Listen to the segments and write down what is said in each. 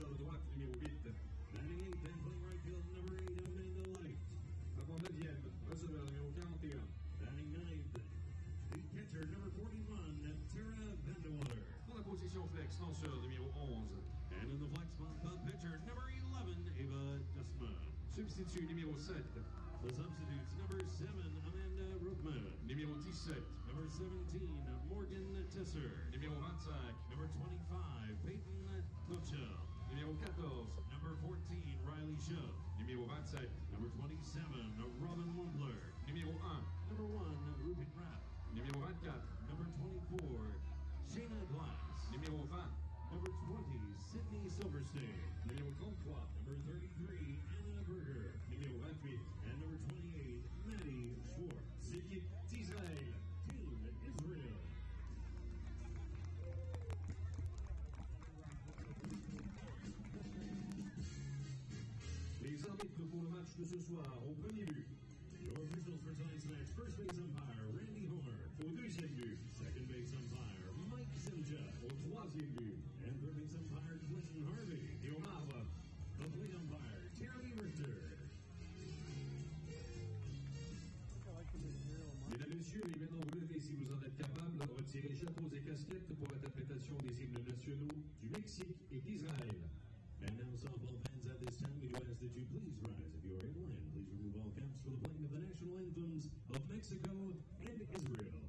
de droite, numéro 8. Batting 8th and playing right field, number 8, Amanda Light. Avant 9e, receveur numéro 41. Batting 9th, the catcher, number 41, Tara Vandewater. Dans la position flex, lanceur numéro 11. And in the flex spot, the pitcher, number 11, Ava Dustman. Substitut numéro 7. The substitutes, number 7, Amanda Rookman. Numéro 17. Number 17, Morgan Tesser. Numéro 25. Number 25, Peyton Clochel. Numéro 14. Number 14, Riley Shove. Numéro 27. Number 27, Robin Wampler. Numéro 1. Number 1, Rupin Rapp. Numéro 24. Number 24, Shayna Glass. Numéro 20. Number 20, Sydney Silverstein. Numéro 33. Number 33, Anna Berger. Numéro 28. And number 28, Maddie Schwartz. L'équipe d'Israël. Team Israel. Les arbitres pour le match de ce soir au premier but. Your officials for tonight's match, first base umpire, Randy Homer. Au deuxième but. Second base umpire, Mike Simja. Au troisième but. And third base umpire, Clinton Harvey. Et au marbre. The plate umpire, Terry Richter. Mesdames, Messieurs, et maintenant vous levez si vous en êtes capables, retirez chapeaux et casquettes pour l'interprétation des hymnes nationaux du Mexique et d'Israël. And now, softball fans, at this time, we do ask that you please rise if you are able, and please remove all caps for the playing of the national anthems of Mexico and Israel.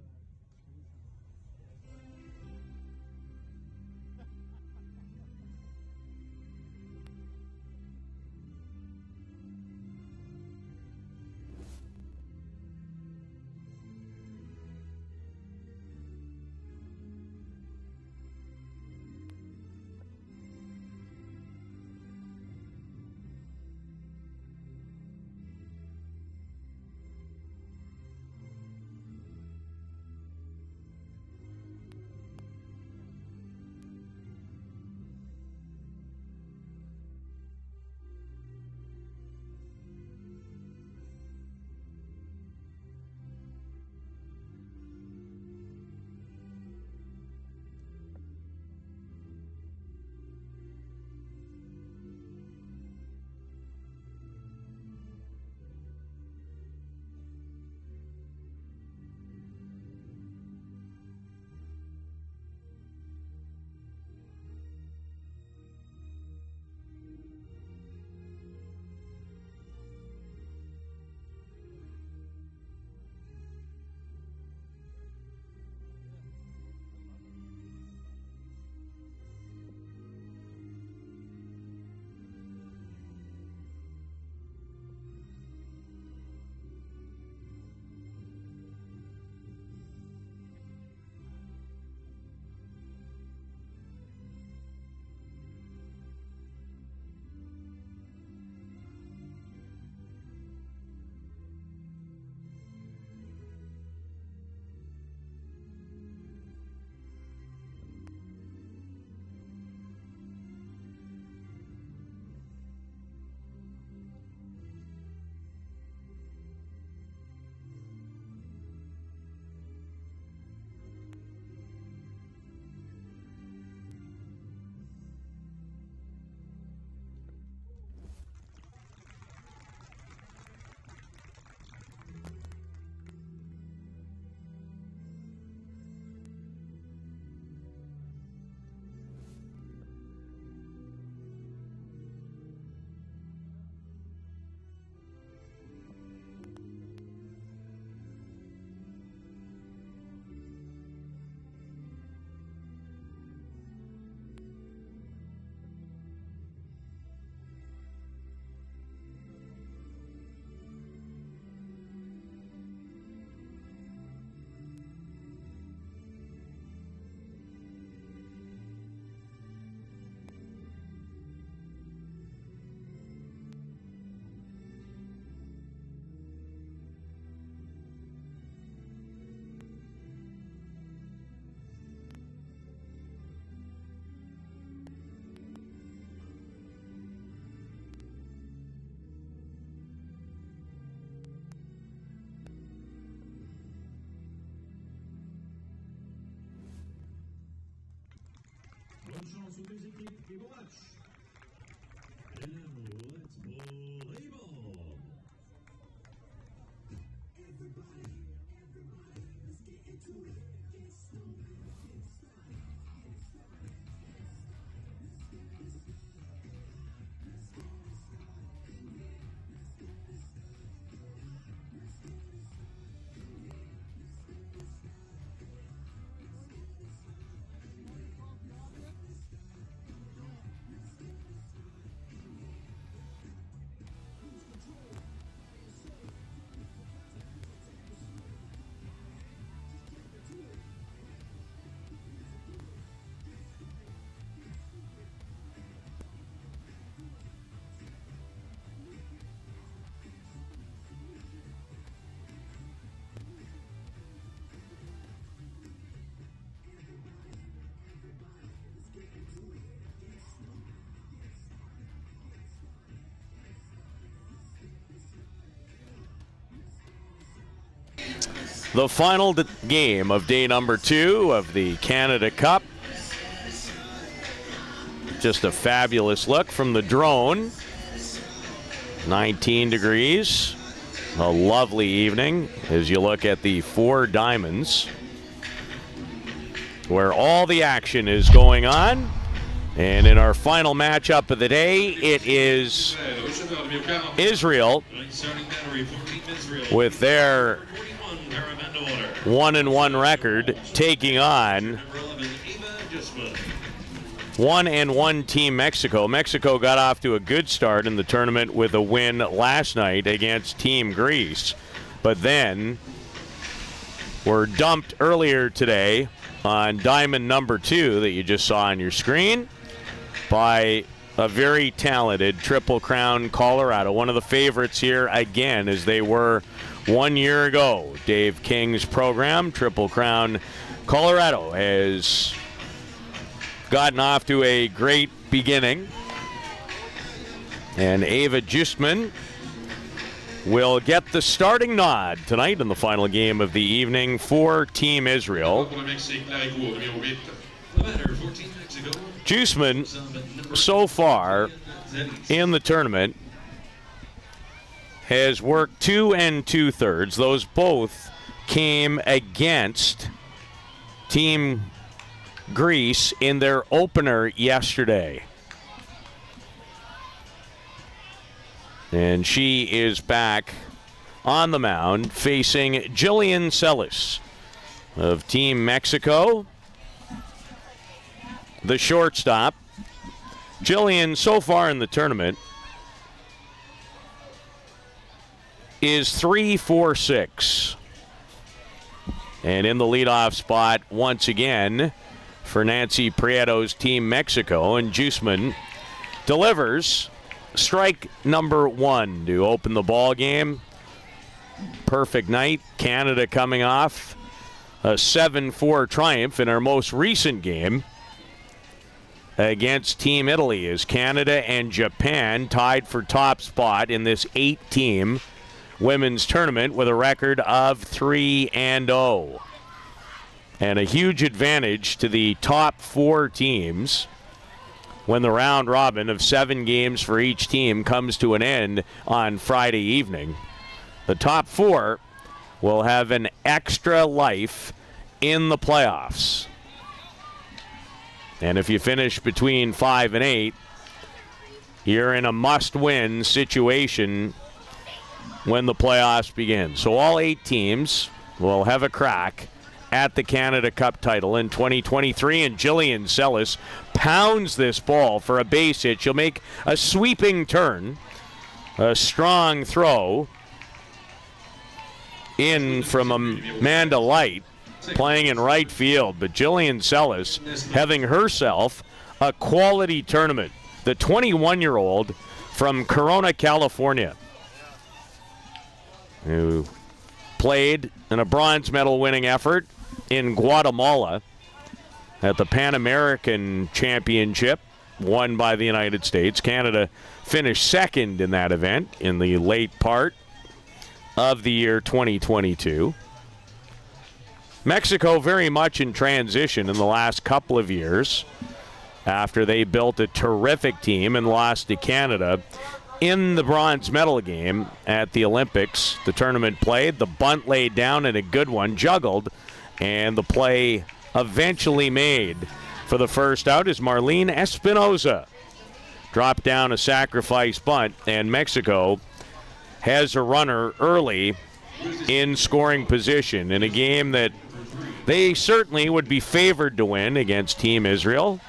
Bonne chance aux deux équipes et bon match. And now let's play ball. Everybody, let's get into it. Get started. The final game of day number 2 of the Canada Cup. Just a fabulous look from the drone. 19 degrees. A lovely evening as you look at the 4 diamonds where all the action is going on. And in our final matchup of the day, it is Israel with their 1-1 record taking on 1-1 Team Mexico. Mexico got off to a good start in the tournament with a win last night against Team Greece, but then were dumped earlier today on diamond number 2 that you just saw on your screen by a very talented Triple Crown Colorado. One of the favorites here again, as they were 1 year ago. Dave King's program, Triple Crown Colorado, has gotten off to a great beginning. And Ava Justman will get the starting nod tonight in the final game of the evening for Team Israel. Justman, so far in the tournament, has worked 2 2/3. Those both came against Team Greece in their opener yesterday. And she is back on the mound facing Jillian Celis of Team Mexico, the shortstop. Jillian, so far in the tournament, is 3-4-6. And in the leadoff spot, once again, for Nancy Prieto's Team Mexico. And Justman delivers strike number 1 to open the ball game. Perfect night. Canada coming off a 7-4 triumph in our most recent game against Team Italy, as Canada and Japan tied for top spot in this 8-team women's tournament with a record of 3-0. And a huge advantage to the top 4 teams when the round robin of 7 games for each team comes to an end on Friday evening. The top 4 will have an extra life in the playoffs. And if you finish between 5 and 8, you're in a must-win situation when the playoffs begin. So all 8 teams will have a crack at the Canada Cup title in 2023, and Jillian Celis pounds this ball for a base hit. She'll make a sweeping turn, a strong throw in from Amanda Light, playing in right field. But Jillian Celis having herself a quality tournament. The 21-year-old from Corona, California, who played in a bronze medal winning effort in Guatemala at the Pan American Championship, won by the United States. Canada finished second in that event in the late part of the year 2022. Mexico very much in transition in the last couple of years. after they built a terrific team and lost to Canada in the bronze medal game at the Olympics. The tournament played, the bunt laid down and a good one, juggled, and the play eventually made for the first out is Marlene Espinoza. Dropped down a sacrifice bunt, and Mexico has a runner early in scoring position in a game that they certainly would be favored to win against Team Israel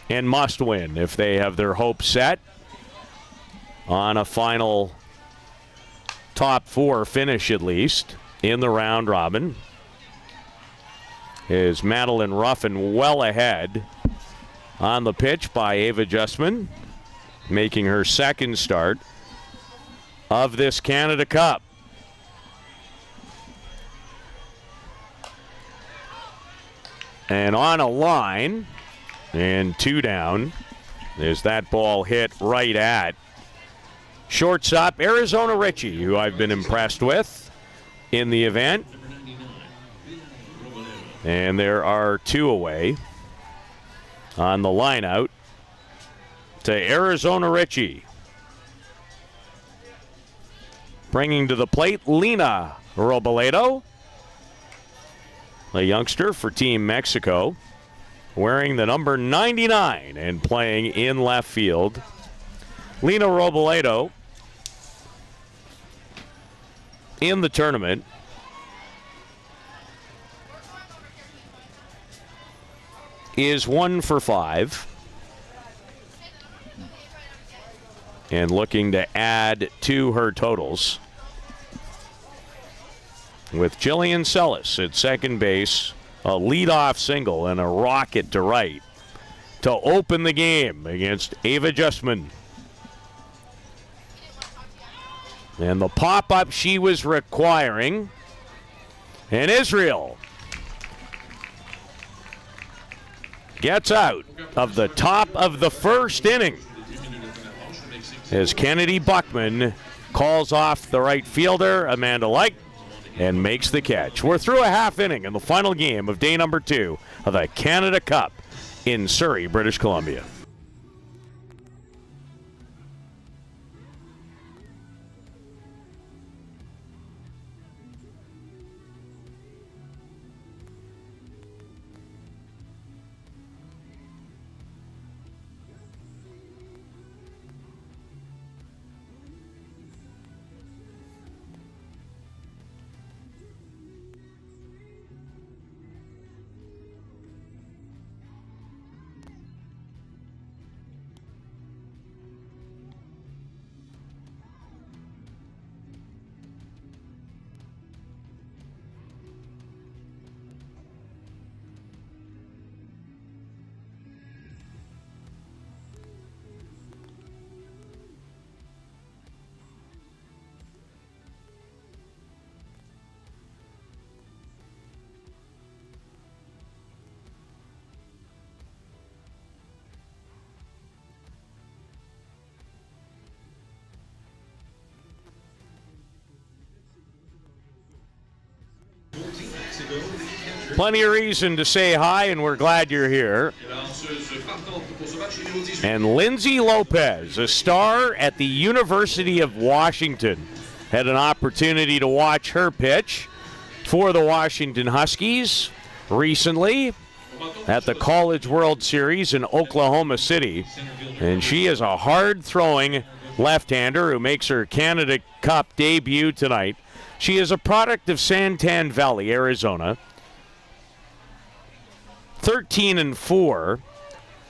and must win if they have their hopes set on a final top 4 finish, at least in the round robin. Is Madeline Ruffin well ahead on the pitch by Ava Justman, making her second start of this Canada Cup. And on a line, and 2 down, as that ball hit right at shortstop Arizona Ritchie, who I've been impressed with in the event. And there are 2 away on the line out to Arizona Ritchie. Bringing to the plate, Lena Robledo, a youngster for Team Mexico, wearing the number 99 and playing in left field. Lena Robledo in the tournament is 1 for 5 and looking to add to her totals, with Jillian Sellis at second base, a leadoff single and a rocket to right to open the game against Ava Justman. And the pop-up she was requiring, and Israel gets out of the top of the first inning as Kennedy Buckman calls off the right fielder, Amanda Light, and makes the catch. We're through a half inning in the final game of day number 2 of the Canada Cup in Surrey, British Columbia. Plenty of reason to say hi, and we're glad you're here. And Lindsay Lopez, a star at the University of Washington, had an opportunity to watch her pitch for the Washington Huskies recently at the College World Series in Oklahoma City. And she is a hard-throwing left-hander who makes her Canada Cup debut tonight. She is a product of Santan Valley, Arizona. 13-4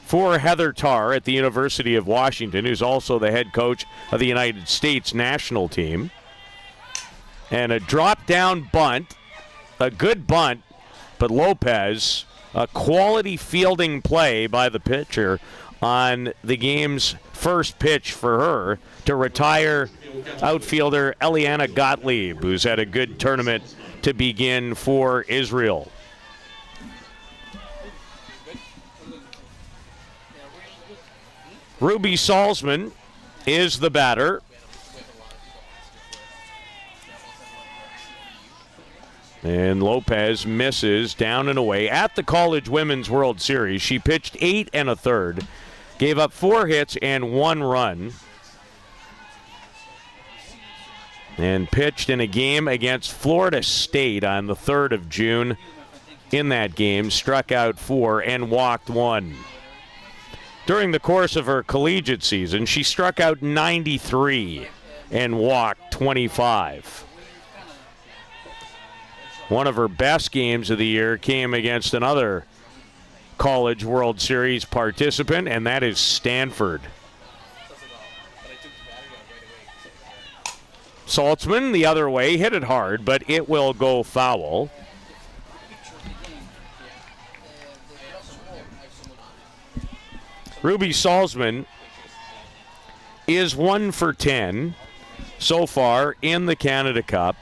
for Heather Tarr at the University of Washington, who's also the head coach of the United States national team. And a drop-down bunt, a good bunt, but Lopez, a quality fielding play by the pitcher on the game's first pitch for her to retire outfielder Eliana Gottlieb, who's had a good tournament to begin for Israel. Ruby Salzman is the batter. And Lopez misses down and away. At the College Women's World Series, she pitched 8 1/3, gave up 4 hits and 1 run, and pitched in a game against Florida State on the 3rd of June. In that game, struck out 4 and walked 1. During the course of her collegiate season, she struck out 93 and walked 25. One of her best games of the year came against another College World Series participant, and that is Stanford. Saltzman the other way, hit it hard, but it will go foul. Ruby Salzman is 1 for 10 so far in the Canada Cup.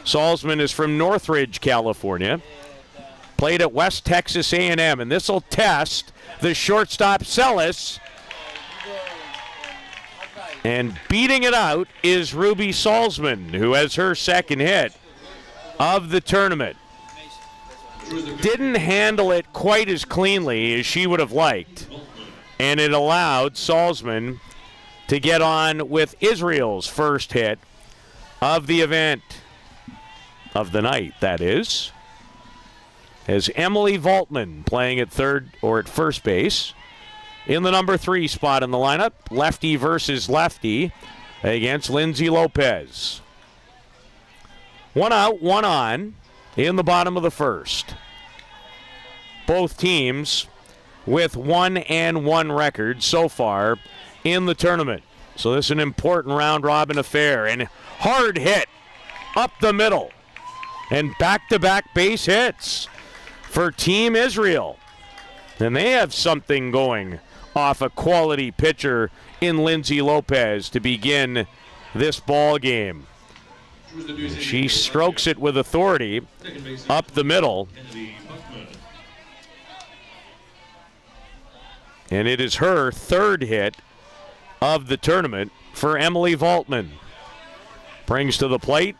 Salzman is from Northridge, California. Played at West Texas A&M, and this will test the shortstop Celis. And beating it out is Ruby Salzman, who has her second hit of the tournament. Didn't handle it quite as cleanly as she would have liked, and it allowed Salzman to get on with Israel's first hit of the event. Of the night, that is, as Emily Voltman playing at third or at first base in the number 3 spot in the lineup, lefty versus lefty against Lindsay Lopez. 1 out, 1 on in the bottom of the first. Both teams with 1-1 records so far in the tournament. So this is an important round-robin affair, and hard hit up the middle. And back-to-back base hits for Team Israel. And they have something going off a quality pitcher in Lindsay Lopez to begin this ball game. She strokes it with authority up the middle. And it is her third hit of the tournament for Emily Voltman. Brings to the plate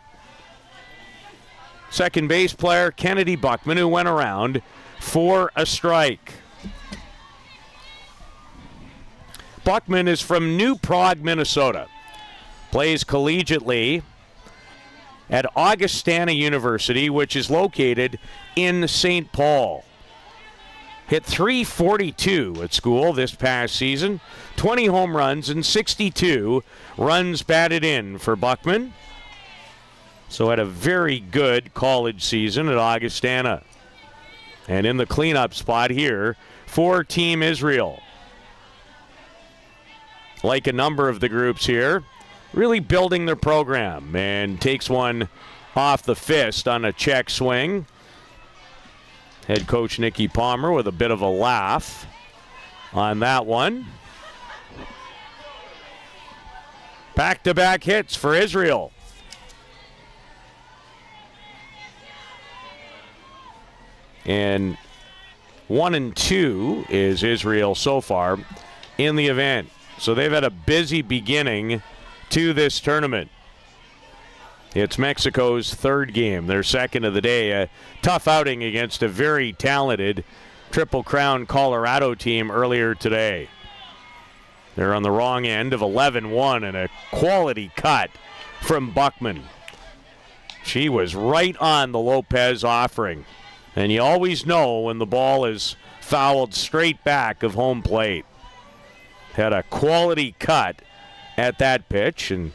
second base player Kennedy Buckman, who went around for a strike. Buckman is from New Prague, Minnesota. Plays collegiately at Augustana University, which is located in St. Paul. Hit .342 at school this past season. 20 home runs and 62 runs batted in for Buckman. So had a very good college season at Augustana. And in the cleanup spot here for Team Israel. Like a number of the groups here, really building their program, and takes one off the fist on a check swing. Head coach Nikki Palmer with a bit of a laugh on that one. Back-to-back hits for Israel. And 1 and 2 is Israel so far in the event. So they've had a busy beginning to this tournament. It's Mexico's third game, their second of the day. A tough outing against a very talented Triple Crown Colorado team earlier today. They're on the wrong end of 11-1 and a quality cut from Buckman. She was right on the Lopez offering. And you always know when the ball is fouled straight back of home plate. Had a quality cut at that pitch and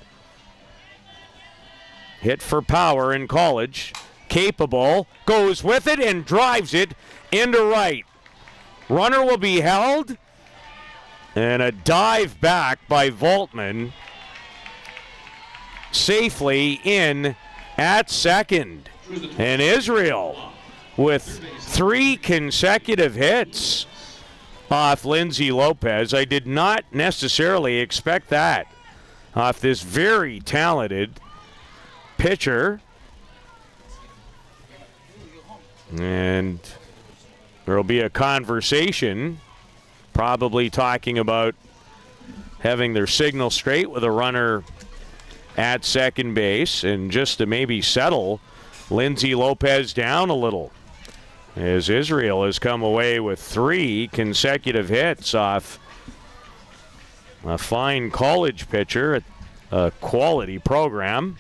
hit for power in college. Capable, goes with it and drives it into right. Runner will be held. And a dive back by Voltman. Safely in at second. And Israel with 3 consecutive hits off Lindsay Lopez. I did not necessarily expect that off this very talented pitcher. And there will be a conversation, probably talking about having their signal straight with a runner at second base, and just to maybe settle Lindsay Lopez down a little, as Israel has come away with 3 consecutive hits off a fine college pitcher, a quality program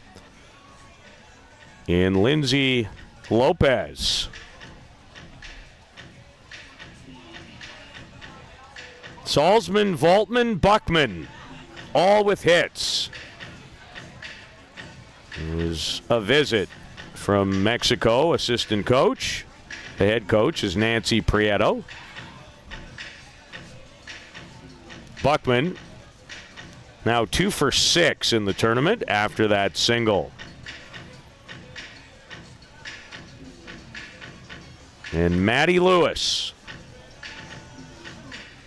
in Lindsay Lopez. Salzman, Voltman, Buckman, all with hits. It was a visit from Mexico, assistant coach. The head coach is Nancy Prieto. Buckman now 2 for 6 in the tournament after that single. And Maddie Lewis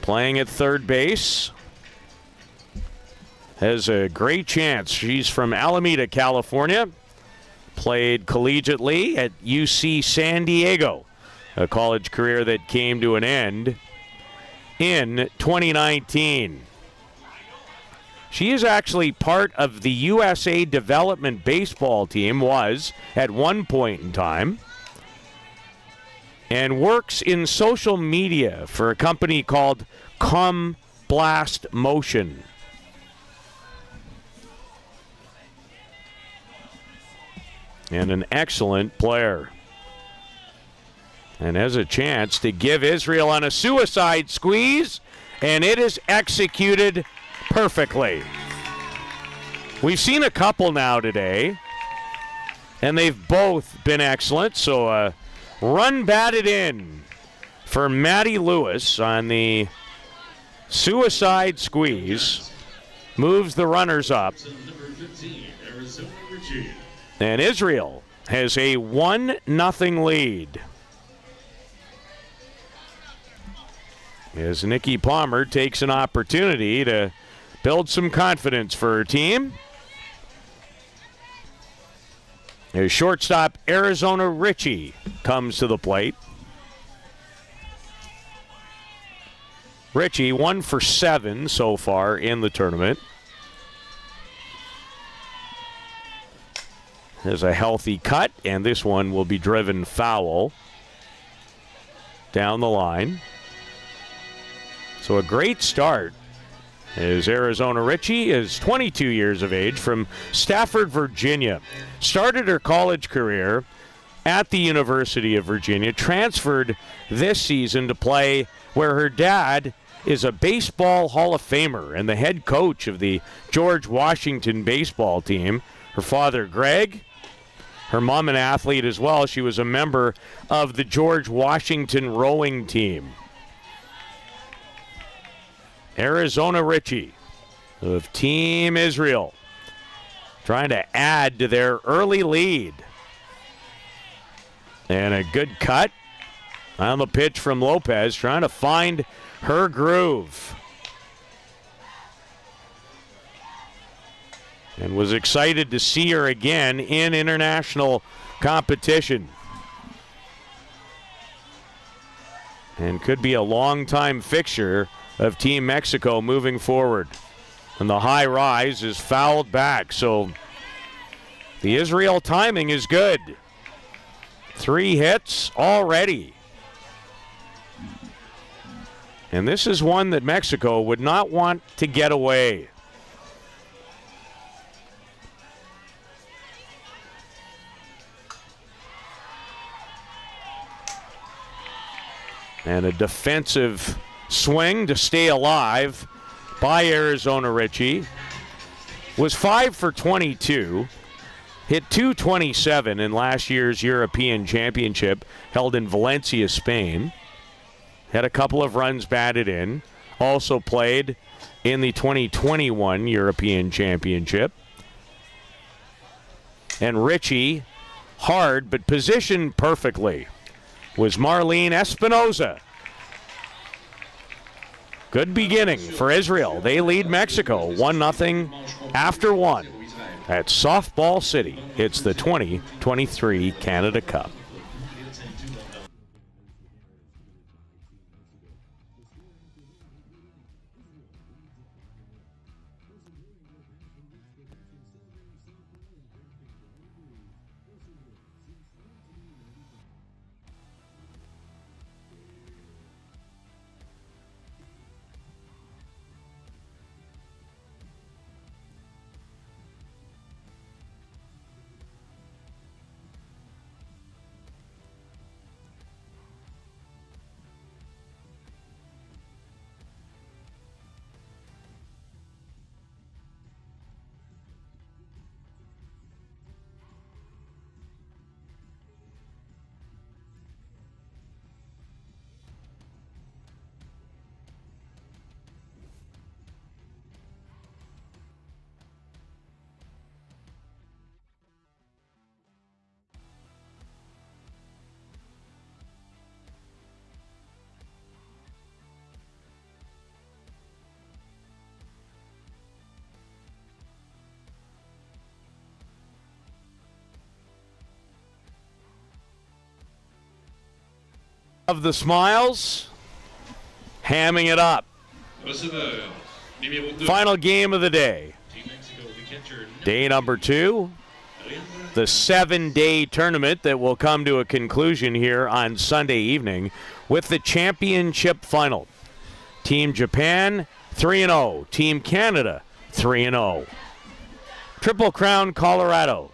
playing at third base has a great chance. She's from Alameda, California. Played collegiately at UC San Diego, a college career that came to an end in 2019. She is actually part of the USA Development Baseball team, was at one point in time, and works in social media for a company called Blast Motion. And an excellent player. And has a chance to give Israel on a suicide squeeze, and it is executed perfectly. We've seen a couple now today, and they've both been excellent. So run batted in for Maddie Lewis on the suicide squeeze. Moves the runners up. And Israel has a 1-0 lead. As Nikki Palmer takes an opportunity to build some confidence for her team. As shortstop Arizona Ritchie comes to the plate. Ritchie 1 for 7 so far in the tournament. There's a healthy cut, and this one will be driven foul down the line. So a great start as Arizona Ritchie is 22 years of age from Stafford, Virginia. Started her college career at the University of Virginia, transferred this season to play where her dad is a baseball Hall of Famer and the head coach of the George Washington baseball team. Her father, Greg, her mom an athlete as well. She was a member of the George Washington rowing team. Arizona Ritchie of Team Israel trying to add to their early lead. And a good cut on the pitch from Lopez, trying to find her groove. And was excited to see her again in international competition. And could be a long-time fixture of Team Mexico moving forward. And the high rise is fouled back, so the Israel timing is good. 3 hits already. And this is one that Mexico would not want to get away. And a defensive swing to stay alive by Arizona Ritchie. Was 5 for 22. Hit .227 in last year's European Championship held in Valencia, Spain. Had a couple of runs batted in. Also played in the 2021 European Championship. And Ritchie, hard but positioned perfectly, was Marlene Espinoza. Good beginning for Israel. They lead Mexico 1-0 after 1 at Softball City. It's the 2023 Canada Cup. Of the smiles, hamming it up. Receveur, numéro 2. Final game of the day. Team Mexico, the catcher, Day number 2. The 7-day tournament that will come to a conclusion here on Sunday evening with the championship final. Team Japan, 3-0. Team Canada, 3-0. Triple Crown Colorado,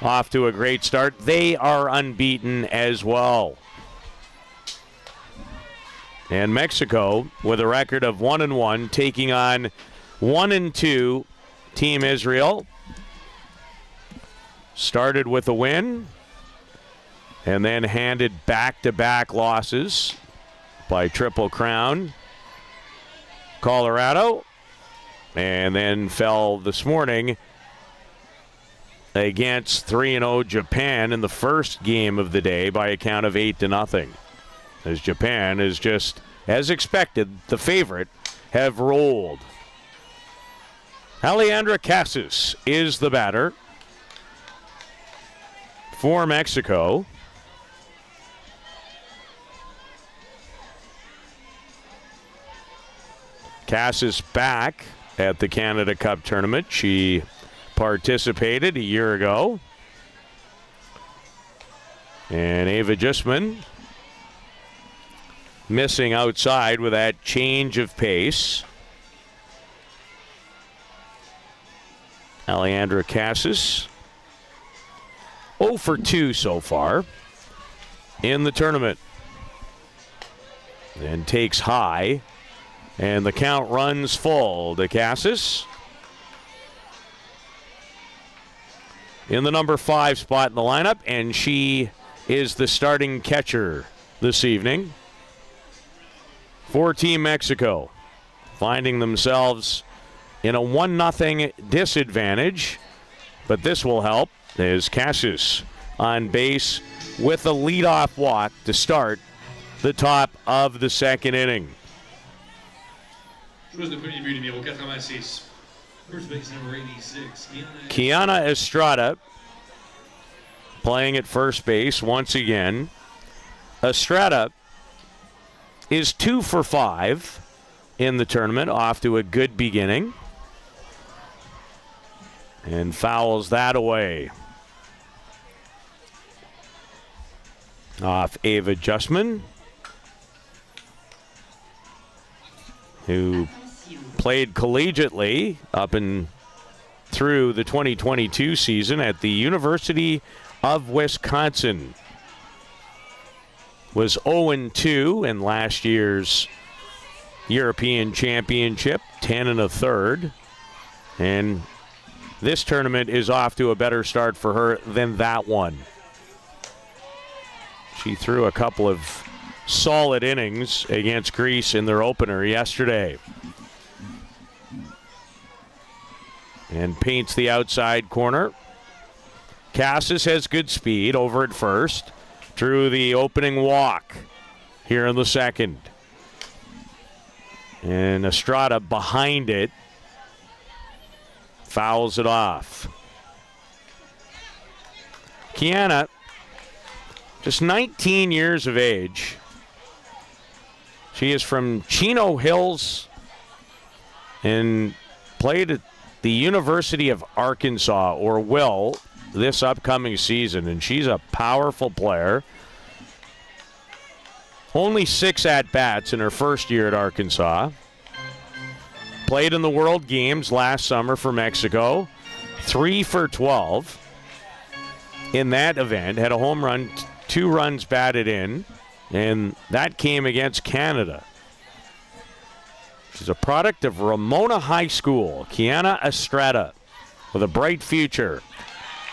off to a great start. They are unbeaten as well. And Mexico, with a record of 1-1, taking on 1-2 Team Israel. Started with a win and then handed back-to-back losses by Triple Crown Colorado, and then fell this morning against 3-0 Japan in the first game of the day by a count of 8-0. As Japan is just, as expected, the favorite, have rolled. Alejandra Casas is the batter for Mexico. Casas back at the Canada Cup tournament. She participated a year ago. And Ava Justman missing outside with that change of pace. Alejandra Casas 0 for 2 so far in the tournament. And takes high. And the count runs full to Casas. In the number 5 spot in the lineup. And she is the starting catcher this evening for Team Mexico. Finding themselves in a 1-0 disadvantage. But this will help. There's Casas on base with a leadoff walk to start the top of the second inning. Joueuse de premier but, numéro 86. First base number 86, Kiana Estrada playing at first base once again. Estrada is 2 for 5 in the tournament, off to a good beginning. And fouls that away. Off Ava Justman, who played collegiately up and through the 2022 season at the University of Wisconsin. Was 0-2 in last year's European Championship, 10 1/3. And this tournament is off to a better start for her than that one. She threw a couple of solid innings against Greece in their opener yesterday. And paints the outside corner. Casas has good speed over at first. Drew the opening walk here in the second. And Estrada behind it. Fouls it off. Kiana, just 19 years of age. She is from Chino Hills and played at the University of Arkansas, or will, this upcoming season. And she's a powerful player. Only 6 at-bats in her first year at Arkansas. Played in the World Games last summer for Mexico. 3 for 12 in that event. Had a home run, 2 runs batted in, and that came against Canada. She's a product of Ramona High School. Kiana Estrada with a bright future.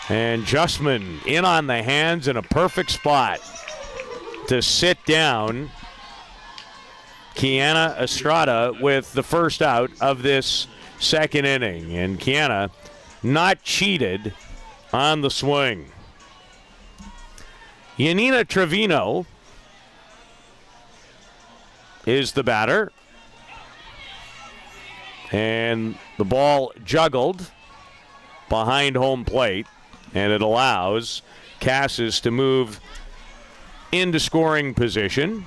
And Justman in on the hands in a perfect spot to sit down Kiana Estrada with the first out of this second inning. And Kiana not cheated on the swing. Yanina Trevino is the batter. And the ball juggled behind home plate, and it allows Casas to move into scoring position.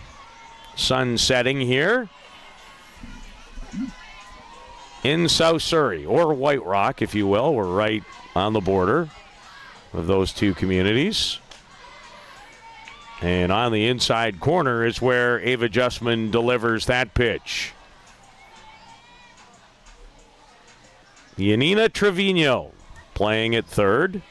Sun setting here in South Surrey, or White Rock, if you will. We're right on the border of those two communities. And on the inside corner is where Ava Justman delivers that pitch. Yanina Trevino playing at third.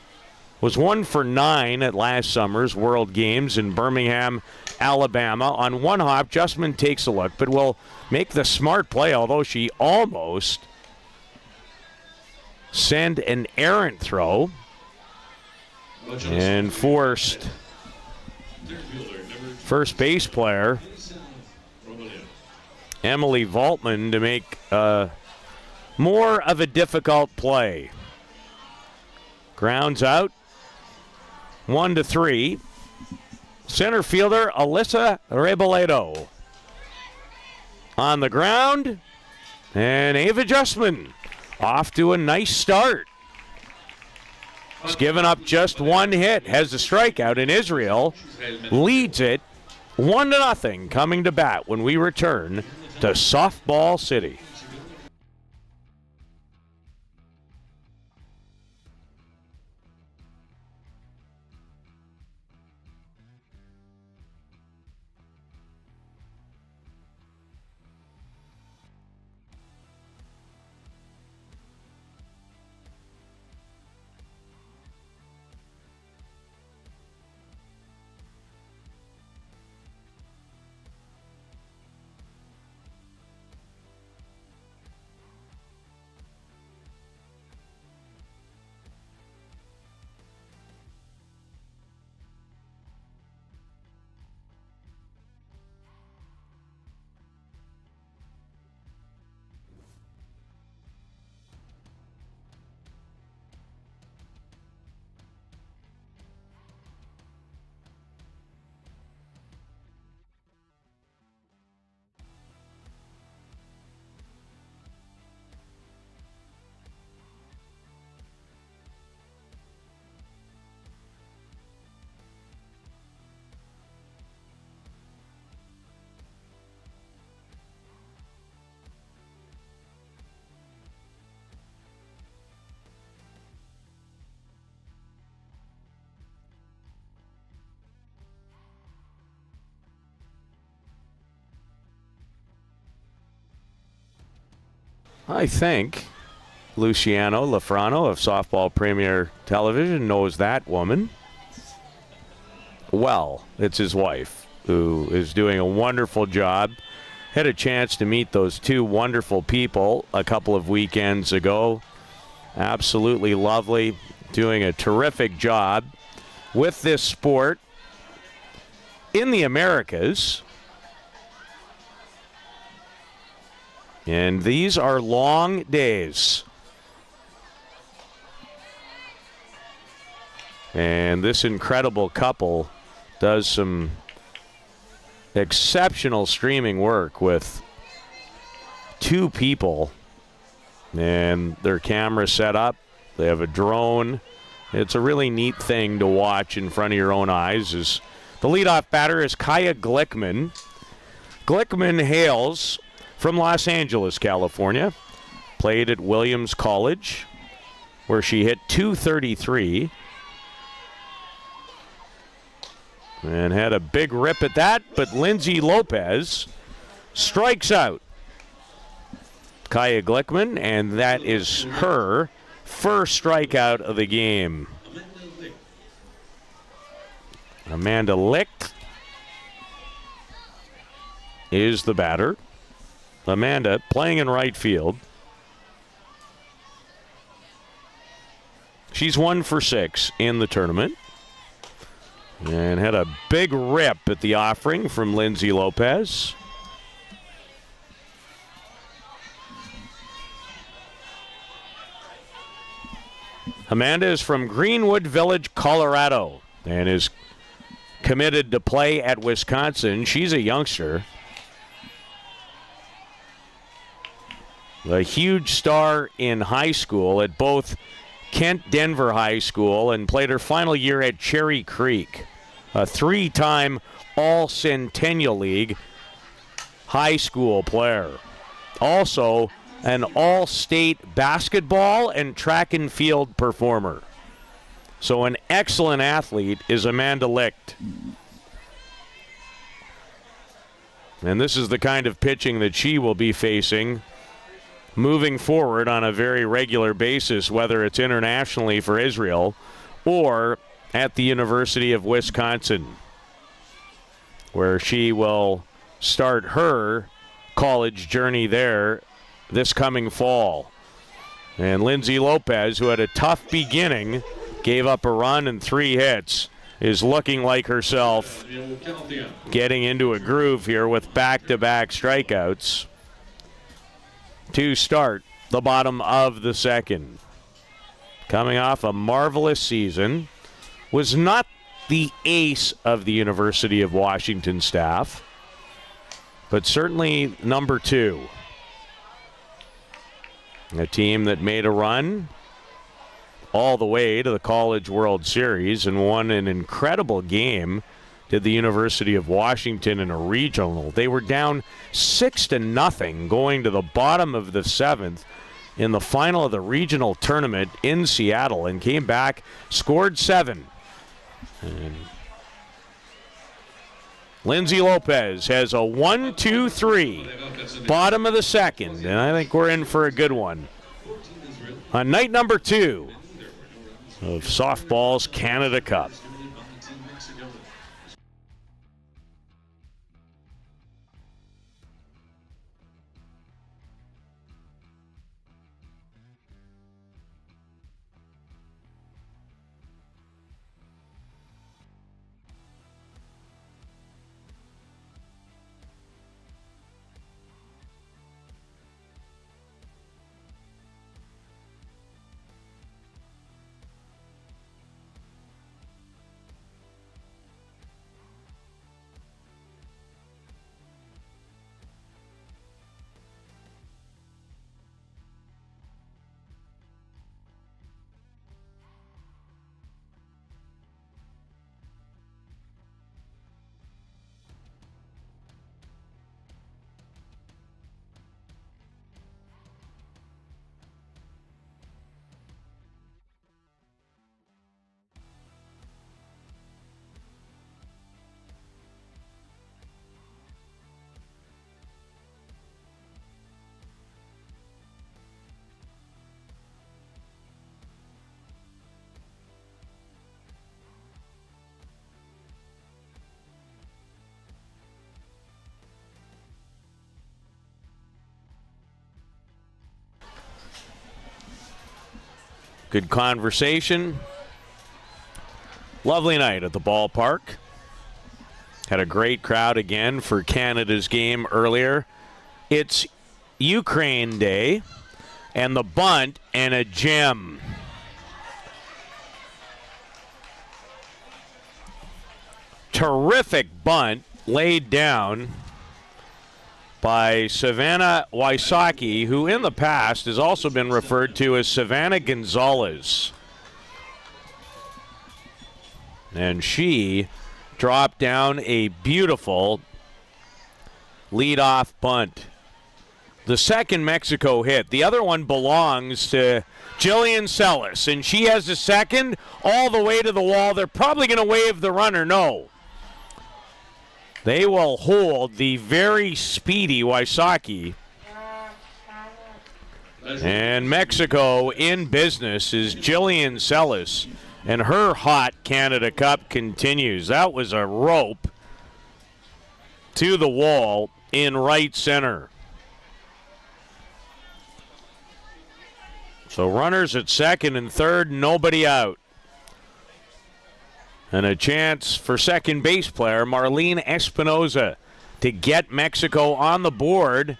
Was 1 for 9 at last summer's World Games in Birmingham, Alabama. On one hop, Justman takes a look, but will make the smart play, although she almost sent an errant throw and forced first base player Emily Valtman to make more of a difficult play. Grounds out. 1-3. Center fielder Alyssa Reboledo on the ground. And Ava Justman off to a nice start. He's given up just one hit, has a strikeout, and Israel leads it 1-0 coming to bat when we return to Softball City. I think Luciano Lafrano of Softball Premier Television knows that woman well. It's his wife, who is doing a wonderful job. Had a chance to meet those two wonderful people a couple of weekends ago. Absolutely lovely, doing a terrific job with this sport in the Americas. And these are long days. And this incredible couple does some exceptional streaming work with two people and their camera set up. They have a drone. It's a really neat thing to watch in front of your own eyes. Is the leadoff batter is Kaya Glickman. Glickman hails from Los Angeles, California. Played at Williams College, where she hit .233. And had a big rip at that, but Lindsay Lopez strikes out Kaya Glickman, and that is her first strikeout of the game. Amanda Lick is the batter. Amanda playing in right field. She's 1 for 6 in the tournament. And had a big rip at the offering from Lindsay Lopez. Amanda is from Greenwood Village, Colorado, and is committed to play at Wisconsin. She's a youngster. A huge star in high school at both Kent Denver High School and played her final year at Cherry Creek a three-time All-Centennial League high school player. Also, an all-state basketball and track and field performer. So an excellent athlete is Amanda Licht. And this is the kind of pitching that she will be facing moving forward on a very regular basis, whether it's internationally for Israel or at the University of Wisconsin, where she will start her college journey there this coming fall. And Lindsay Lopez, who had a tough beginning, gave up a run and 3 hits, is looking like herself, getting into a groove here with back-to-back strikeouts to start the bottom of the second. Coming off a marvelous season, was not the ace of the University of Washington staff, but certainly number 2. A team that made a run all the way to the College World Series and won an incredible game. Did the University of Washington in a regional. They were down 6-0 going to the bottom of the 7th in the final of the regional tournament in Seattle and came back, scored 7. And Lindsay Lopez has a 1-2-3, bottom of the second, and I think we're in for a good one. On night number 2 of softball's Canada Cup. Good conversation. Lovely night at the ballpark. Had a great crowd again for Canada's game earlier. It's Ukraine Day, and the bunt and a gem. Terrific bunt laid down by Savannah Wysocki, who in the past has also been referred to as Savannah Gonzalez. And she dropped down a beautiful leadoff bunt. The second Mexico hit. The other one belongs to Jillian Sellis, and she has the second all the way to the wall. They're probably going to wave the runner. No. They will hold the very speedy Wysocki. And Mexico in business is Jillian Sellis, and her hot Canada Cup continues. That was a rope to the wall in right center. So runners at second and third, nobody out. And a chance for second base player Marlene Espinoza to get Mexico on the board.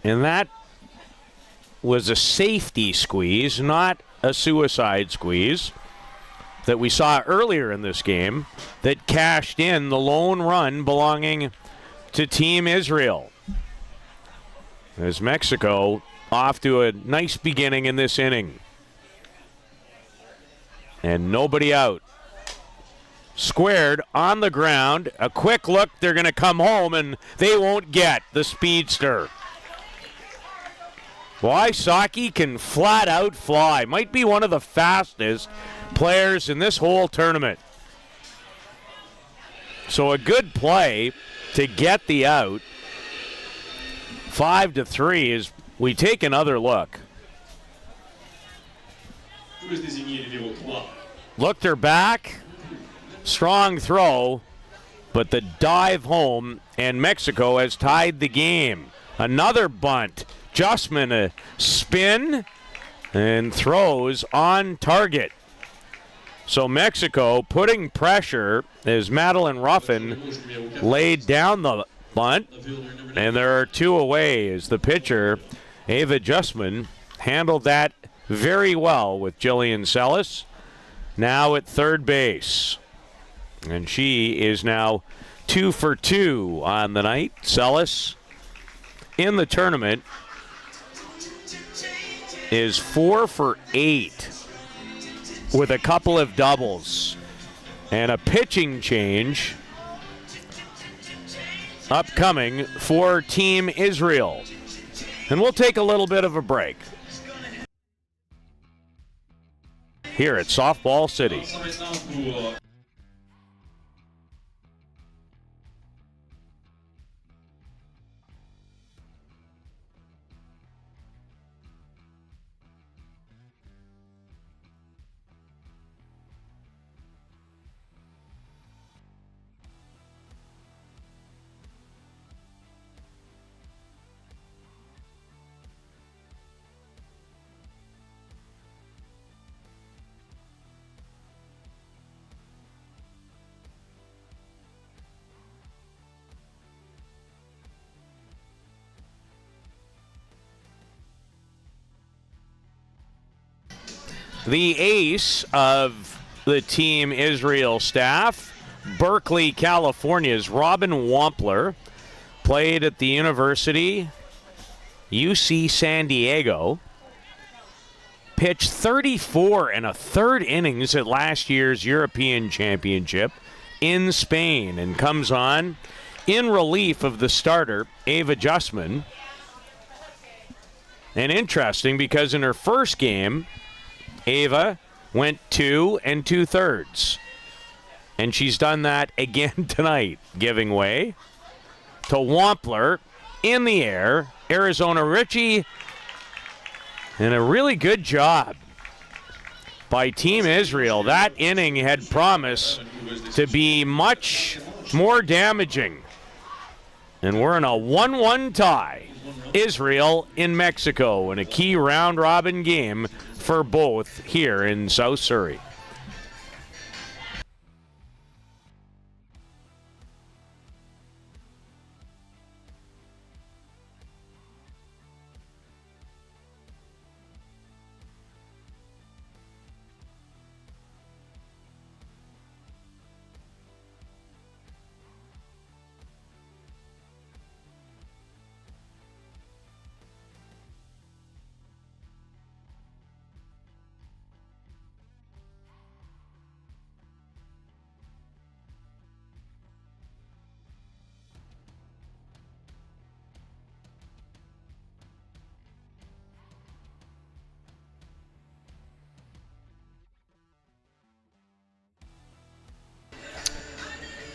And that was a safety squeeze, not a suicide squeeze, that we saw earlier in this game that cashed in the lone run belonging to Team Israel. As Mexico off to a nice beginning in this inning. And nobody out. squared on the ground. A quick look, they're going to come home, and they won't get the speedster. Wysocki can flat out fly. Might be one of the fastest players in this whole tournament. So a good play to get the out. 5-3 as we take another look. Looked her back. Strong throw, but the dive home, and Mexico has tied the game. Another bunt. Justman a spin and throws on target. So Mexico putting pressure as Madeline Ruffin laid down the bunt, and there are 2 away as the pitcher, Ava Justman, handled that very well with Jillian Sellis now at third base. And she is now 2 for 2 on the night. Sellis in the tournament is 4 for 8 with a couple of doubles and a pitching change upcoming for Team Israel. And we'll take a little bit of a break here at Softball City. The ace of the Team Israel staff, Berkeley, California's Robin Wampler, played at the University, UC San Diego, pitched 34 and a third innings at last year's European Championship in Spain, and comes on in relief of the starter, Ava Justman. And interesting because in her first game, Ava went 2 2/3. And she's done that again tonight, giving way to Wampler in the air. Arizona Ritchie, and a really good job by Team Israel. That inning had promise to be much more damaging. And we're in a 1-1 tie. Israel in Mexico in a key round-robin game for both here in South Surrey.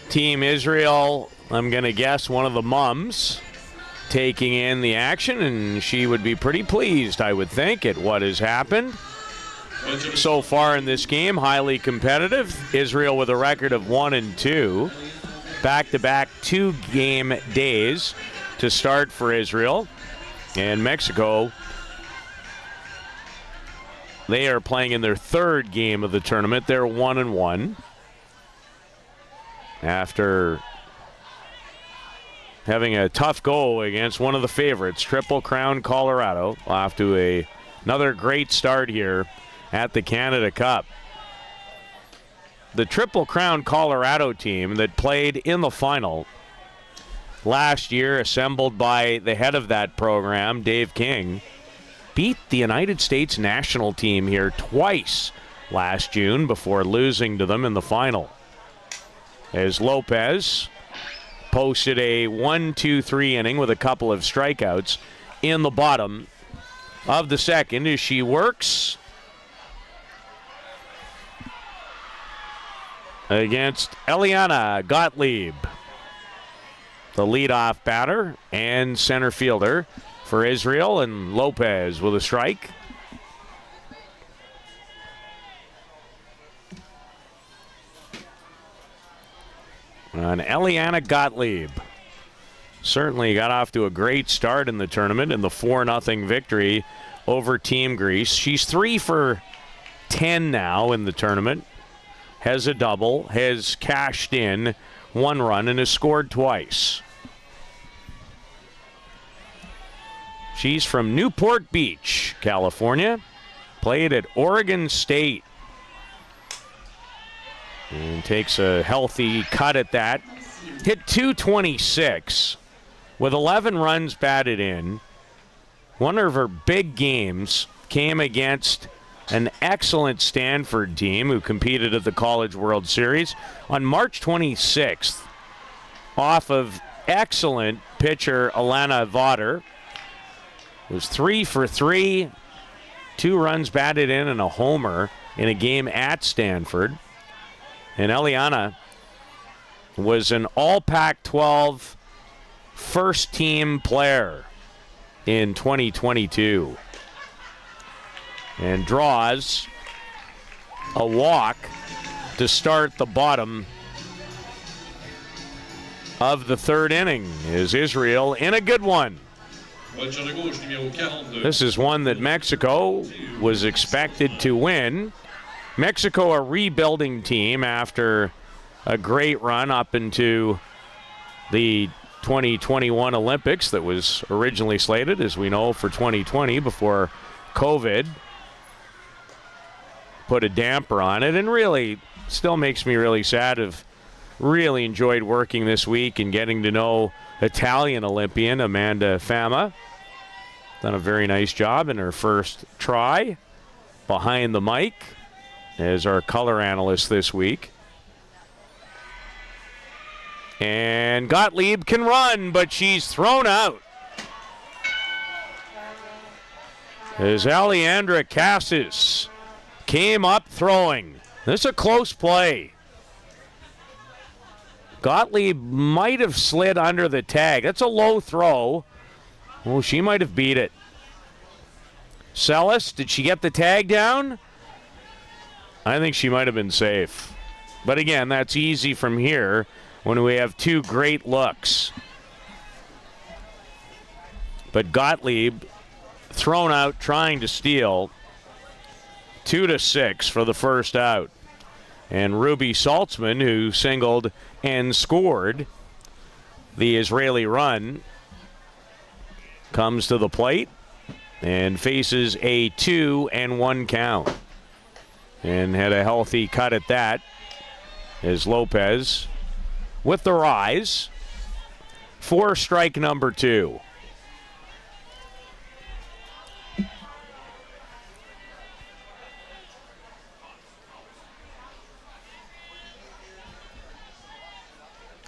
Team Israel, I'm going to guess one of the mums taking in the action, and she would be pretty pleased, I would think, at what has happened so far in this game. Highly competitive. Israel with a record of 1-2. Back-to-back 2-game days to start for Israel. And Mexico, they are playing in their third game of the tournament. They're 1-1. After having a tough go against one of the favorites, Triple Crown Colorado, off to another great start here at the Canada Cup. The Triple Crown Colorado team that played in the final last year, assembled by the head of that program, Dave King, beat the United States national team here twice last June before losing to them in the final. as Lopez posted a 1-2-3 inning with a couple of strikeouts in the bottom of the second as she works against Eliana Gottlieb, the leadoff batter and center fielder for Israel, and Lopez with a strike. And Eliana Gottlieb certainly got off to a great start in the tournament in the 4-0 victory over Team Greece. She's 3 for 10 now in the tournament. Has a double, has cashed in 1 run, and has scored twice. She's from Newport Beach, California. Played at Oregon State. And takes a healthy cut at that. Hit .226 with 11 runs batted in. One of her big games came against an excellent Stanford team who competed at the College World Series on March 26th off of excellent pitcher Alana Vaughter. It was 3 for 3, 2 runs batted in and a homer in a game at Stanford. And Eliana was an all Pac-12 first-team player in 2022. And draws a walk to start the bottom of the third inning. Is Israel in a good one? This is one that Mexico was expected to win. Mexico, a rebuilding team after a great run up into the 2021 Olympics that was originally slated, as we know, for 2020 before COVID put a damper on it, and really still makes me really sad. I've really enjoyed working this week and getting to know Italian Olympian Amanda Fama. Done a very nice job in her first try behind the mic as our color analyst this week. And Gottlieb can run, but she's thrown out. As Alejandra Casas came up throwing. This is a close play. Gottlieb might have slid under the tag. That's a low throw. Oh, she might have beat it. Celis, did she get the tag down? I think she might have been safe. But again, that's easy from here when we have 2 great looks. But Gottlieb thrown out trying to steal. 2-6 for the first out. And Ruby Saltzman, who singled and scored the Israeli run, comes to the plate and faces a 2-1 count. And had a healthy cut at that as Lopez with the rise for strike number 2.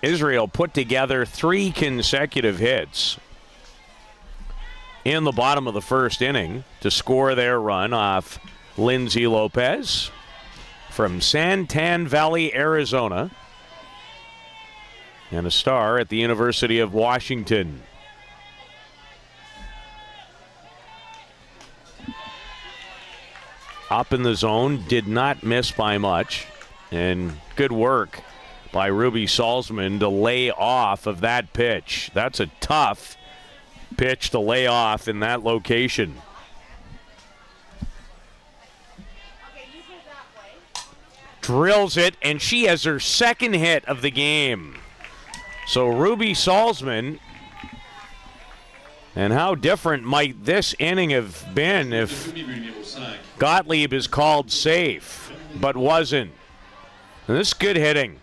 Israel put together 3 consecutive hits in the bottom of the first inning to score their run off Lindsay Lopez from Santan Valley, Arizona, and a star at the University of Washington. Up in the zone, did not miss by much, and good work by Ruby Salzman to lay off of that pitch. That's a tough pitch to lay off in that location. Drills it, and she has her second hit of the game. So Ruby Salzman, and how different might this inning have been if Gottlieb is called safe, but wasn't. And this is good hitting.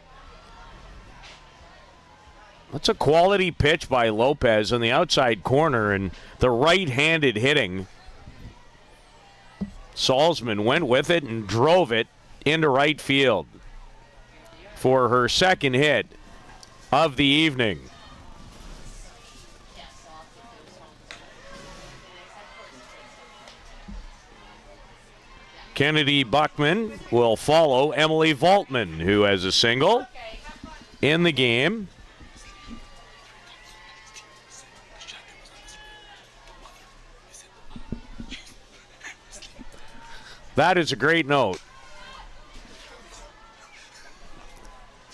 That's a quality pitch by Lopez on the outside corner, and the right-handed hitting. Salzman went with it and drove it into right field. for her second hit of the evening. Kennedy Buckman will follow Emily Voltman, who has a single in the game. That is a great note.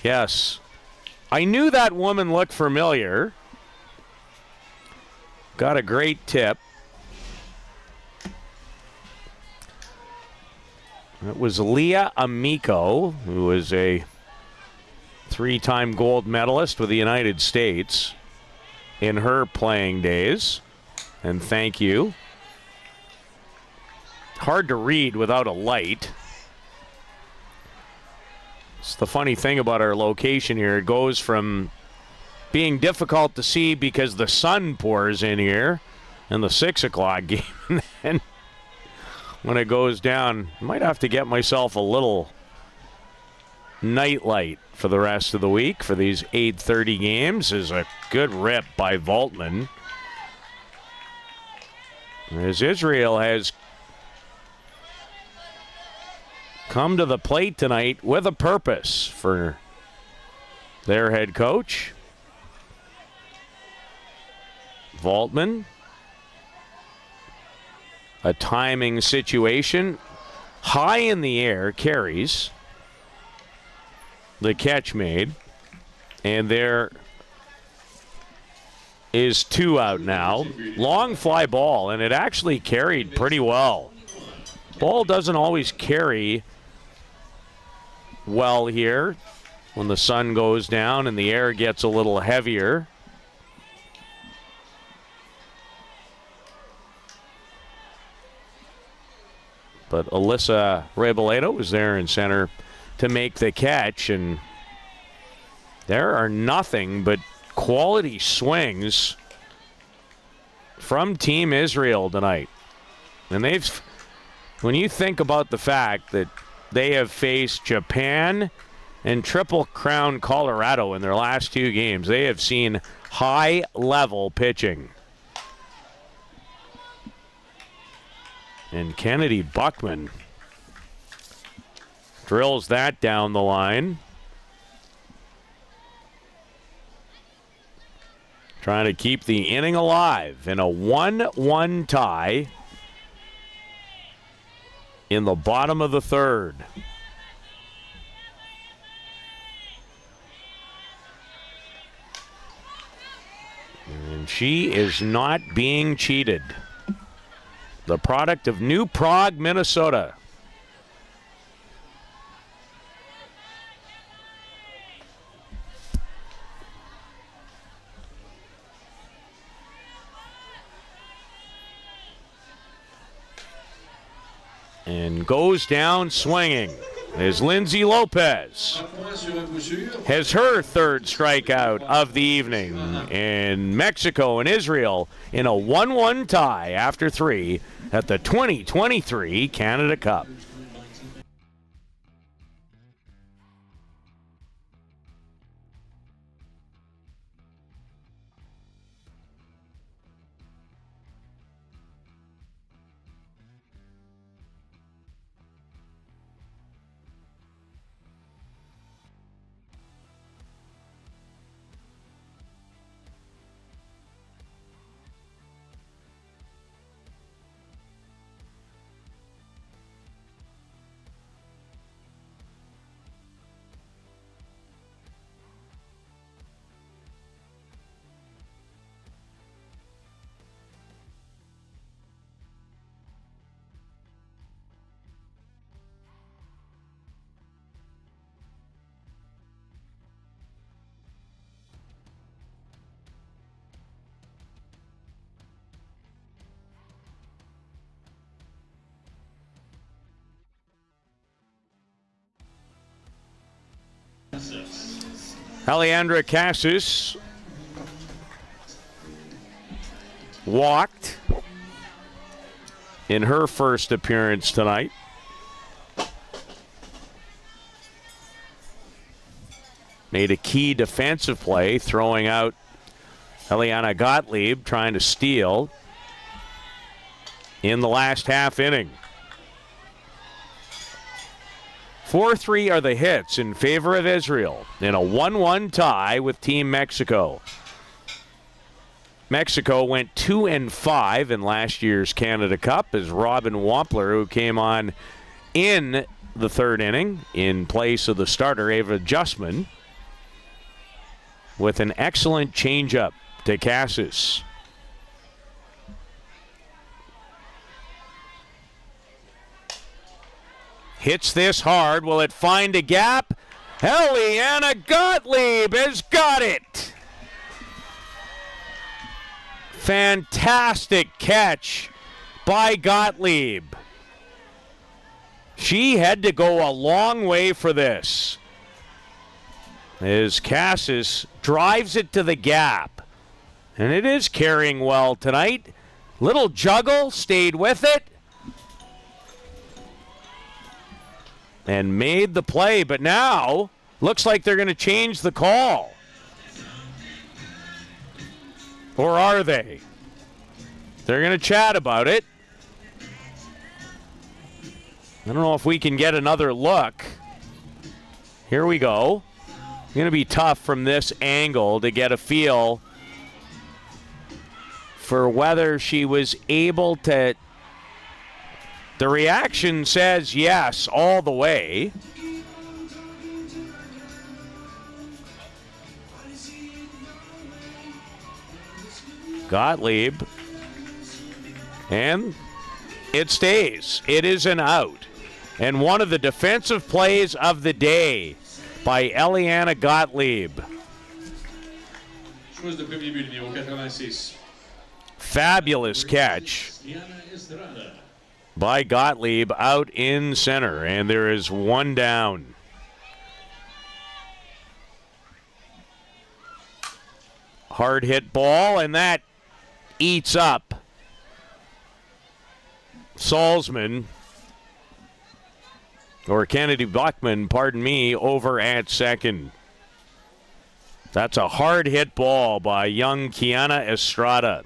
Yes. I knew that woman looked familiar. Got a great tip. It was Leah Amico, who was a 3-time gold medalist with the United States in her playing days. And thank you. Hard to read without a light. It's the funny thing about our location here. It goes from being difficult to see because the sun pours in here in the 6 o'clock game. And then when it goes down, I might have to get myself a little night light for the rest of the week for these 8:30 games. Is a good rip by Voltman. As Israel has come to the plate tonight with a purpose for their head coach. Voltman. A timing situation. High in the air, carries. The catch made. And there is 2 out now. Long fly ball, and it actually carried pretty well. Ball doesn't always carry well here when the sun goes down and the air gets a little heavier. But Alyssa Reboledo was there in center to make the catch, and there are nothing but quality swings from Team Israel tonight. And when you think about the fact that they have faced Japan and Triple Crown Colorado in their last 2 games, they have seen high-level pitching. And Kennedy Buckman drills that down the line. Trying to keep the inning alive in a 1-1 tie in the bottom of the 3rd. And she is not being cheated. The product of New Prague, Minnesota. And goes down swinging as Lindsay Lopez has her 3rd strikeout of the evening. And Mexico and Israel in a 1-1 tie after 3 at the 2023 Canada Cup. Alejandra Casas walked in her first appearance tonight. made a key defensive play, throwing out Eliana Gottlieb, trying to steal in the last half inning. 4-3 are the hits in favor of Israel in a 1-1 tie with Team Mexico. Mexico went 2-5 in last year's Canada Cup as Robin Wampler, who came on in the third inning in place of the starter Ava Justman, with an excellent changeup to Cassis. Hits this hard. Will it find a gap? Eliana Gottlieb has got it. Fantastic catch by Gottlieb. She had to go a long way for this, as Cassis drives it to the gap. And it is carrying well tonight. Little juggle, stayed with it, and made the play. But now, looks like they're going to change the call. Or are they? They're going to chat about it. I don't know if we can get another look. Here we go. It's going to be tough from this angle to get a feel for whether she was able to. The reaction says yes all the way. Gottlieb. And it stays. It is an out. And one of the defensive plays of the day by Eliana Gottlieb. Fabulous catch by Gottlieb out in center. And there is one down. Hard hit ball, and that eats up Salzman, or Kennedy Buckman, pardon me, over at second. That's a hard hit ball by young Kiana Estrada.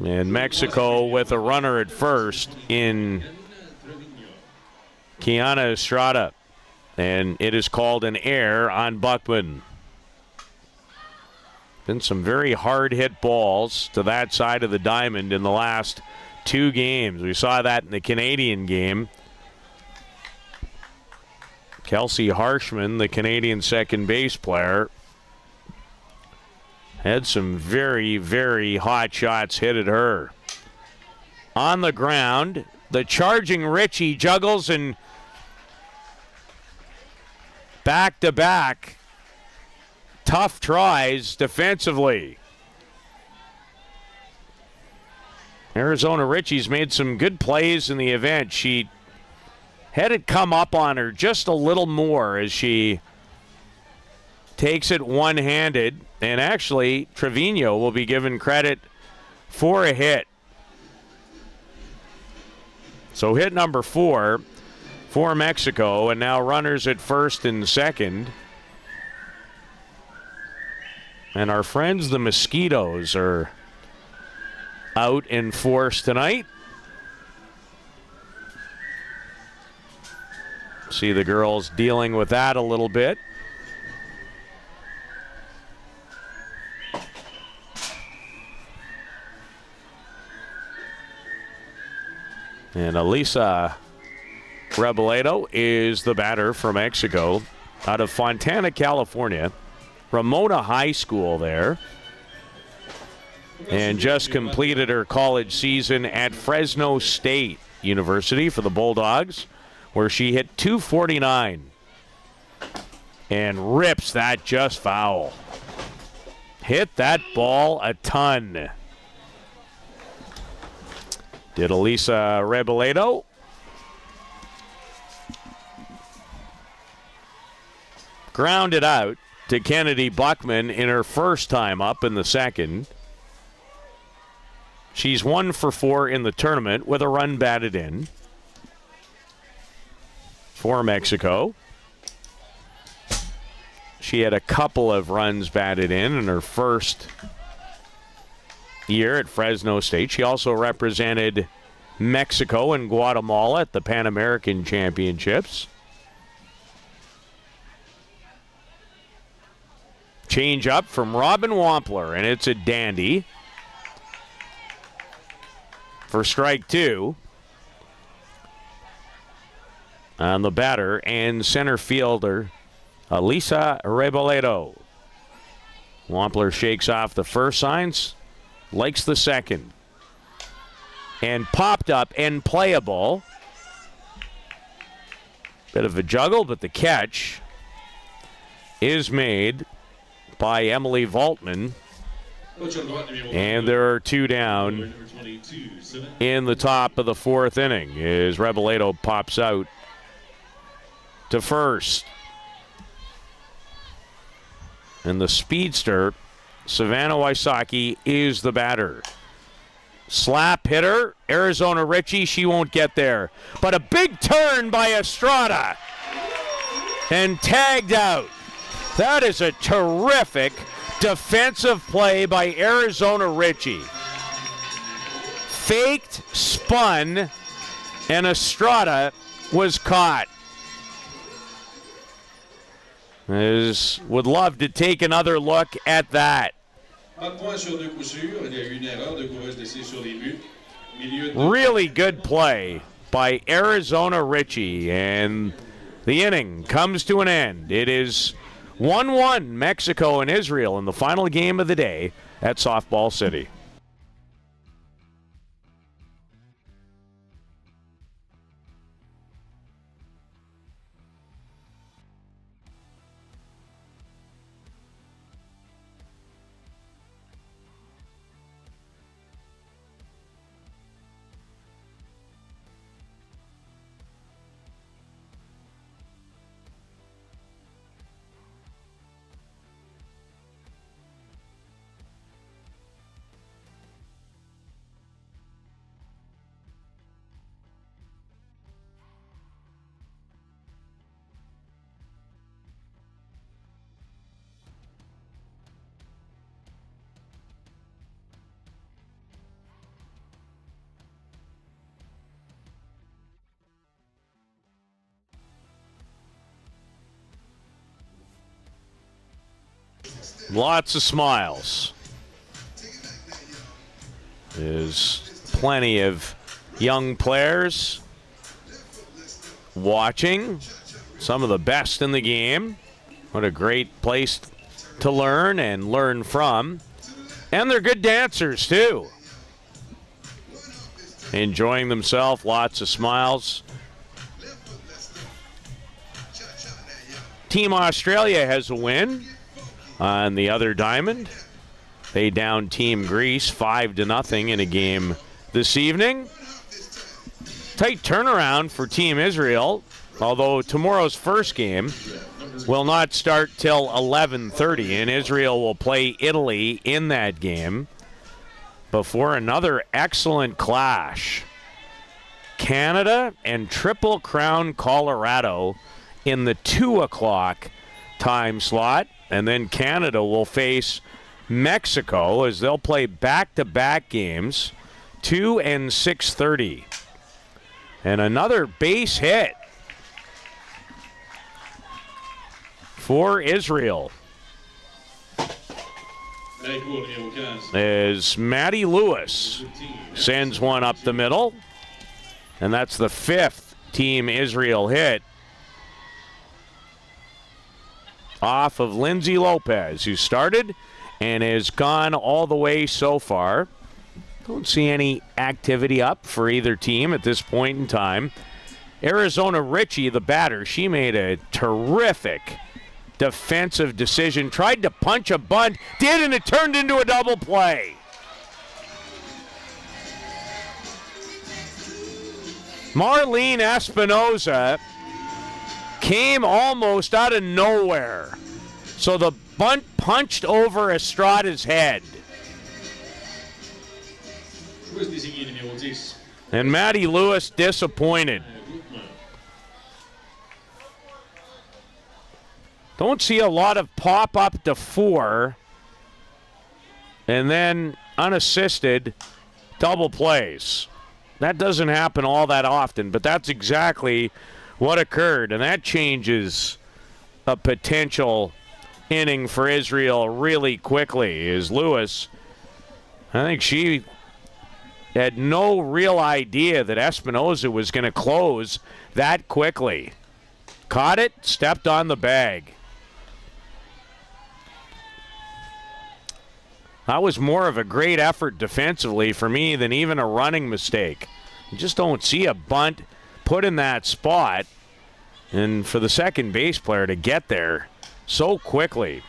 And Mexico with a runner at first in Kiana Estrada. And it is called an error on Buckman. Been some very hard hit balls to that side of the diamond in the last two games. We saw that in the Canadian game. Kelsey Harshman, the Canadian second base player, had some very, very hot shots hit at her. On the ground, the charging Richie juggles and back-to-back tough tries defensively. Arizona Richie's made some good plays in the event. She had it come up on her just a little more as she takes it one-handed. And actually, Trevino will be given credit for a hit. So hit number 4 for Mexico, and now runners at first and second. And our friends, the Mosquitoes, are out in force tonight. See the girls dealing with that a little bit. And Elisa Rebeledo is the batter for Mexico out of Fontana, California. Ramona High School there. And just completed her college season at Fresno State University for the Bulldogs, where she hit .249 and rips that just foul. Hit that ball a ton. Did Elisa Rebeledo. Grounded out to Kennedy Buckman in her first time up in the second. She's 1 for 4 in the tournament with a run batted in for Mexico. She had a couple of runs batted in her first year at Fresno State. She also represented Mexico and Guatemala at the Pan American Championships. Change up from Robin Wampler, and it's a dandy for strike two. On the batter and center fielder, Elisa Reboledo. Wampler shakes off the first signs, likes the second. And popped up and playable. Bit of a juggle, but the catch is made by Emily Valtman. And there are two down in the top of the fourth inning as Reboledo pops out to first. And the speedster, Savannah Wysocki, is the batter. Slap hitter, Arizona Richie, she won't get there. But a big turn by Estrada. And tagged out. That is a terrific defensive play by Arizona Richie. Faked, spun, and Estrada was caught. Would love to take another look at that. Really good play by Arizona Richie, and the inning comes to an end. It is 1-1 Mexico and Israel in the final game of the day at Softball City. Lots of smiles. There's plenty of young players watching. Some of the best in the game. What a great place to learn and learn from. And they're good dancers, too. Enjoying themselves, lots of smiles. Team Australia has a win on the other diamond. They down Team Greece 5-0 in a game this evening. Tight turnaround for Team Israel, although tomorrow's first game will not start till 11:30, and Israel will play Italy in that game before another excellent clash. Canada and Triple Crown Colorado in the 2 o'clock time slot. And then Canada will face Mexico as they'll play back-to-back games, 2 and 6:30. And another base hit for Israel as Maddie Lewis sends one up the middle. And that's the 5th Team Israel hit off of Lindsay Lopez, who started and has gone all the way so far. Don't see any activity up for either team at this point in time. Arizona Richie, the batter, she made a terrific defensive decision. Tried to punch a bunt, did, and it turned into a double play. Marlene Espinoza came almost out of nowhere. So the bunt punched over Estrada's head. And Maddie Lewis disappointed. Don't see a lot of pop up to 4 and then unassisted double plays. That doesn't happen all that often, but that's exactly what occurred, and that changes a potential inning for Israel really quickly. Is Lewis, I think she had no real idea that Espinoza was going to close that quickly. Caught it, stepped on the bag. That was more of a great effort defensively for me than even a running mistake. You just don't see a bunt put in that spot, and for the second base player to get there so quickly.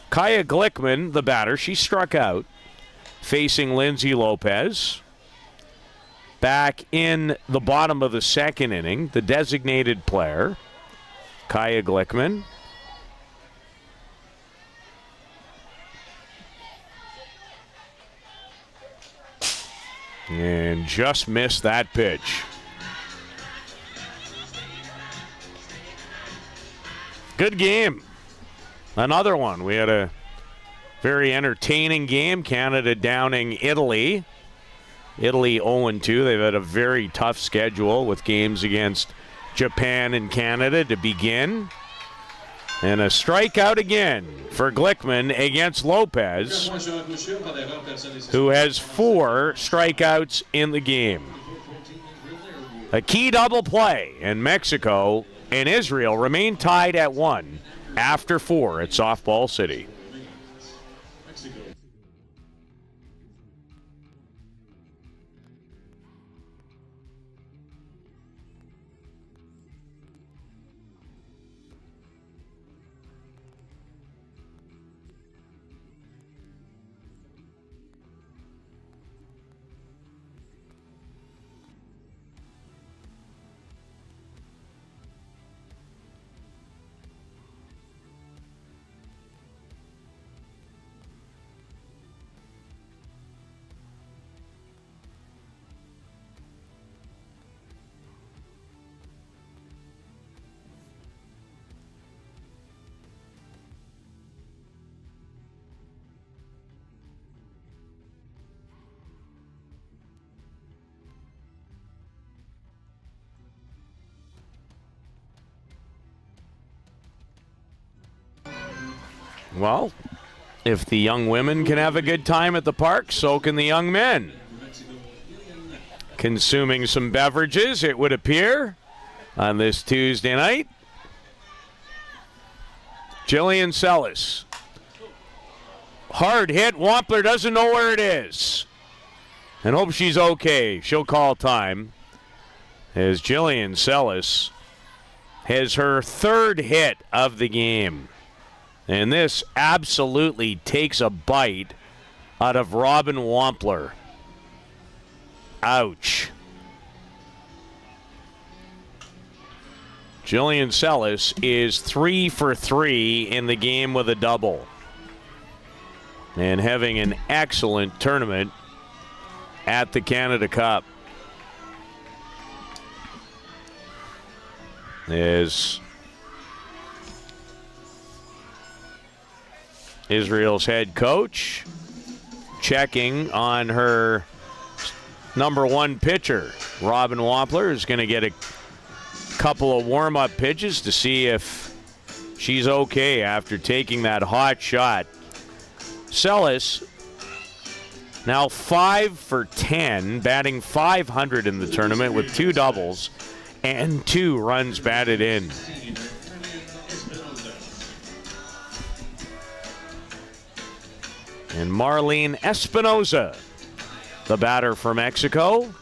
Kaya Glickman, the batter, she struck out, facing Lindsay Lopez. Back in the bottom of the second inning, the designated player, Kaya Glickman. And just missed that pitch. Good game. Another one. We had a very entertaining game. Canada downing Italy. Italy 0-2. They've had a very tough schedule with games against Japan and Canada to begin. And a strikeout again for Glickman against Lopez, who has 4 strikeouts in the game. A key double play, and Mexico and Israel remain tied at 1 after 4 at Softball City. Well, if the young women can have a good time at the park, so can the young men. Consuming some beverages, it would appear, on this Tuesday night. Jillian Sellis. Hard hit. Wampler doesn't know where it is. And hope she's okay. She'll call time. As Jillian Sellis has her 3rd hit of the game. And this absolutely takes a bite out of Robin Wampler. Ouch. Jillian Sellis is 3 for 3 in the game with a double. And having an excellent tournament at the Canada Cup. As Israel's head coach checking on her number 1 pitcher. Robin Wampler is going to get a couple of warm-up pitches to see if she's okay after taking that hot shot. Sellis now 5 for 10, batting .500 in the tournament with 2 doubles and 2 runs batted in. And Marlene Espinoza, the batter for Mexico.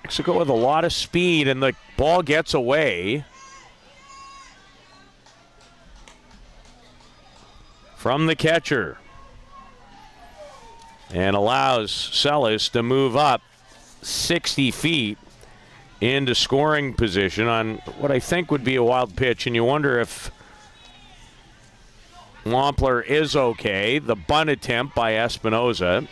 Mexico with a lot of speed, and the ball gets away from the catcher and allows Sellis to move up 60 feet into scoring position on what I think would be a wild pitch, and you wonder if Wampler is okay. The bunt attempt by Espinoza.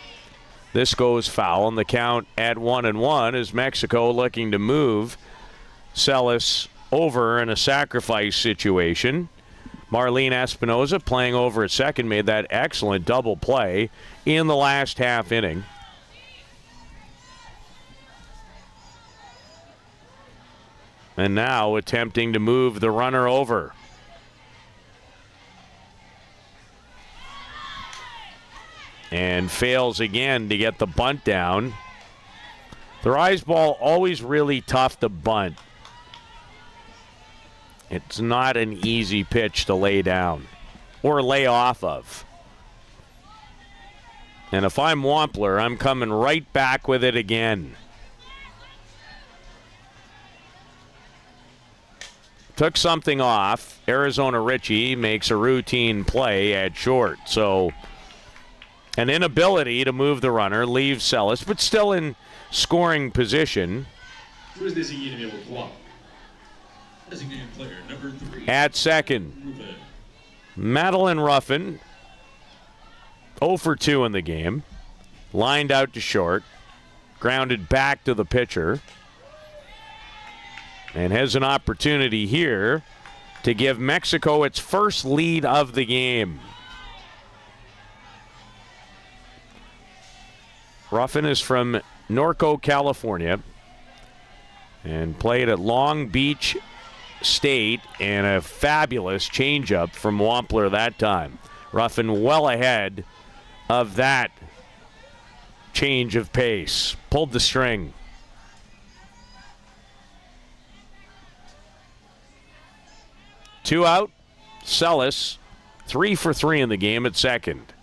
This goes foul, and the count at 1-1 is Mexico looking to move Celis over in a sacrifice situation. Marlene Espinoza playing over at second made that excellent double play in the last half inning. And now attempting to move the runner over. And fails again to get the bunt down. The rise ball always really tough to bunt. It's not an easy pitch to lay down or lay off of. And if I'm Wampler, I'm coming right back with it again. Took something off. Arizona Richie makes a routine play at short. So an inability to move the runner leaves Celis, but still in scoring position. Designated player number 3. At second, Madeline Ruffin, 0 for 2 in the game. Lined out to short. Grounded back to the pitcher. And has an opportunity here to give Mexico its first lead of the game. Ruffin is from Norco, California, and played at Long Beach State, and a fabulous changeup from Wampler that time. Ruffin well ahead of that change of pace. Pulled the string. Two out. Celis, 3 for 3 in the game at second.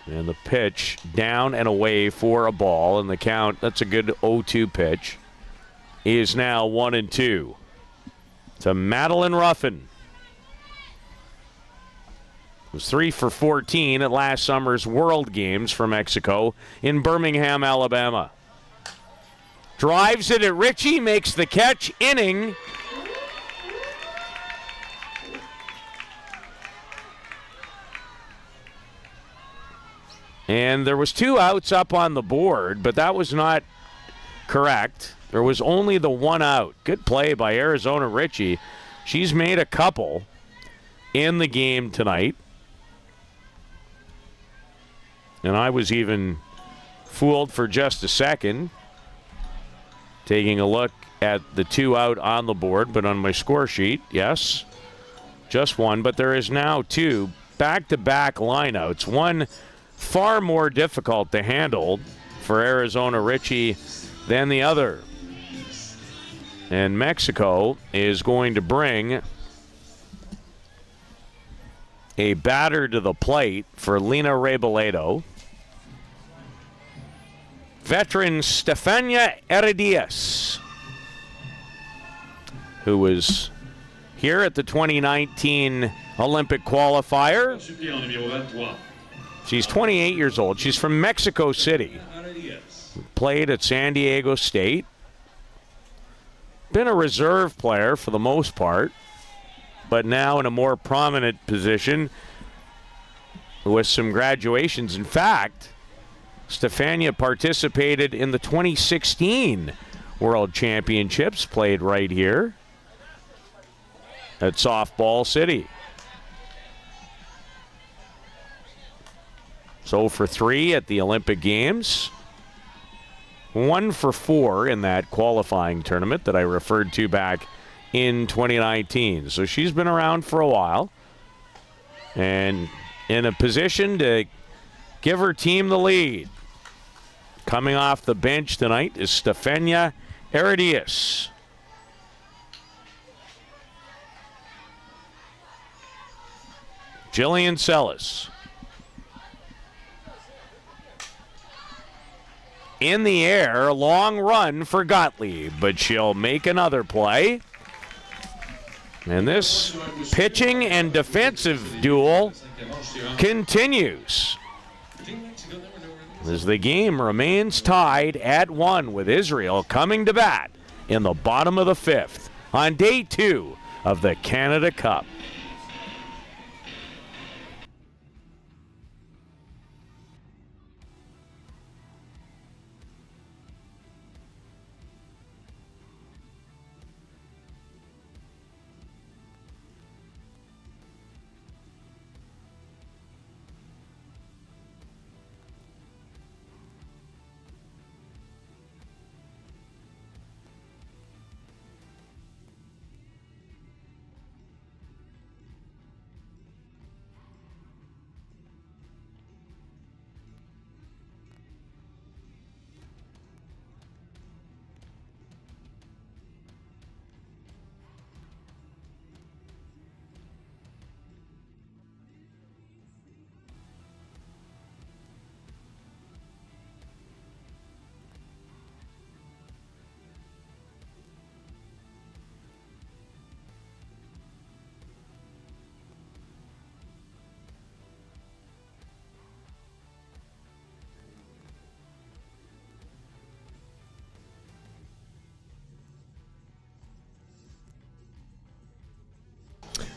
And the pitch down and away for a ball. And the count, that's a good 0-2 pitch, is now 1-2 to Madeline Ruffin. Was 3 for 14 at last summer's World Games for Mexico in Birmingham, Alabama. Drives it at Richie, makes the catch, inning. And there was 2 outs up on the board, but that was not correct. There was only the 1 out. Good play by Arizona Richie. She's made a couple in the game tonight. And I was even fooled for just a second, taking a look at the 2 out on the board, but on my score sheet, yes, just 1. But there is now 2 back-to-back lineouts. One far more difficult to handle for Arizona Richie than the other. And Mexico is going to bring a batter to the plate for Lina Reboledo. Veteran Stefania Heredias, who was here at the 2019 Olympic qualifier. She's 28 years old. She's from Mexico City. Played at San Diego State. Been a reserve player for the most part, but now in a more prominent position with some graduations. In fact, Stefania participated in the 2016 World Championships, played right here at Softball City. So for 3 at the Olympic Games. 1 for 4 in that qualifying tournament that I referred to back in 2019. So she's been around for a while and in a position to give her team the lead. Coming off the bench tonight is Stefania Heredias. Jillian Celis. In the air, long run for Gottlieb, but she'll make another play. And this pitching and defensive duel continues as the game remains tied at 1 with Israel coming to bat in the bottom of the 5th on day 2 of the Canada Cup.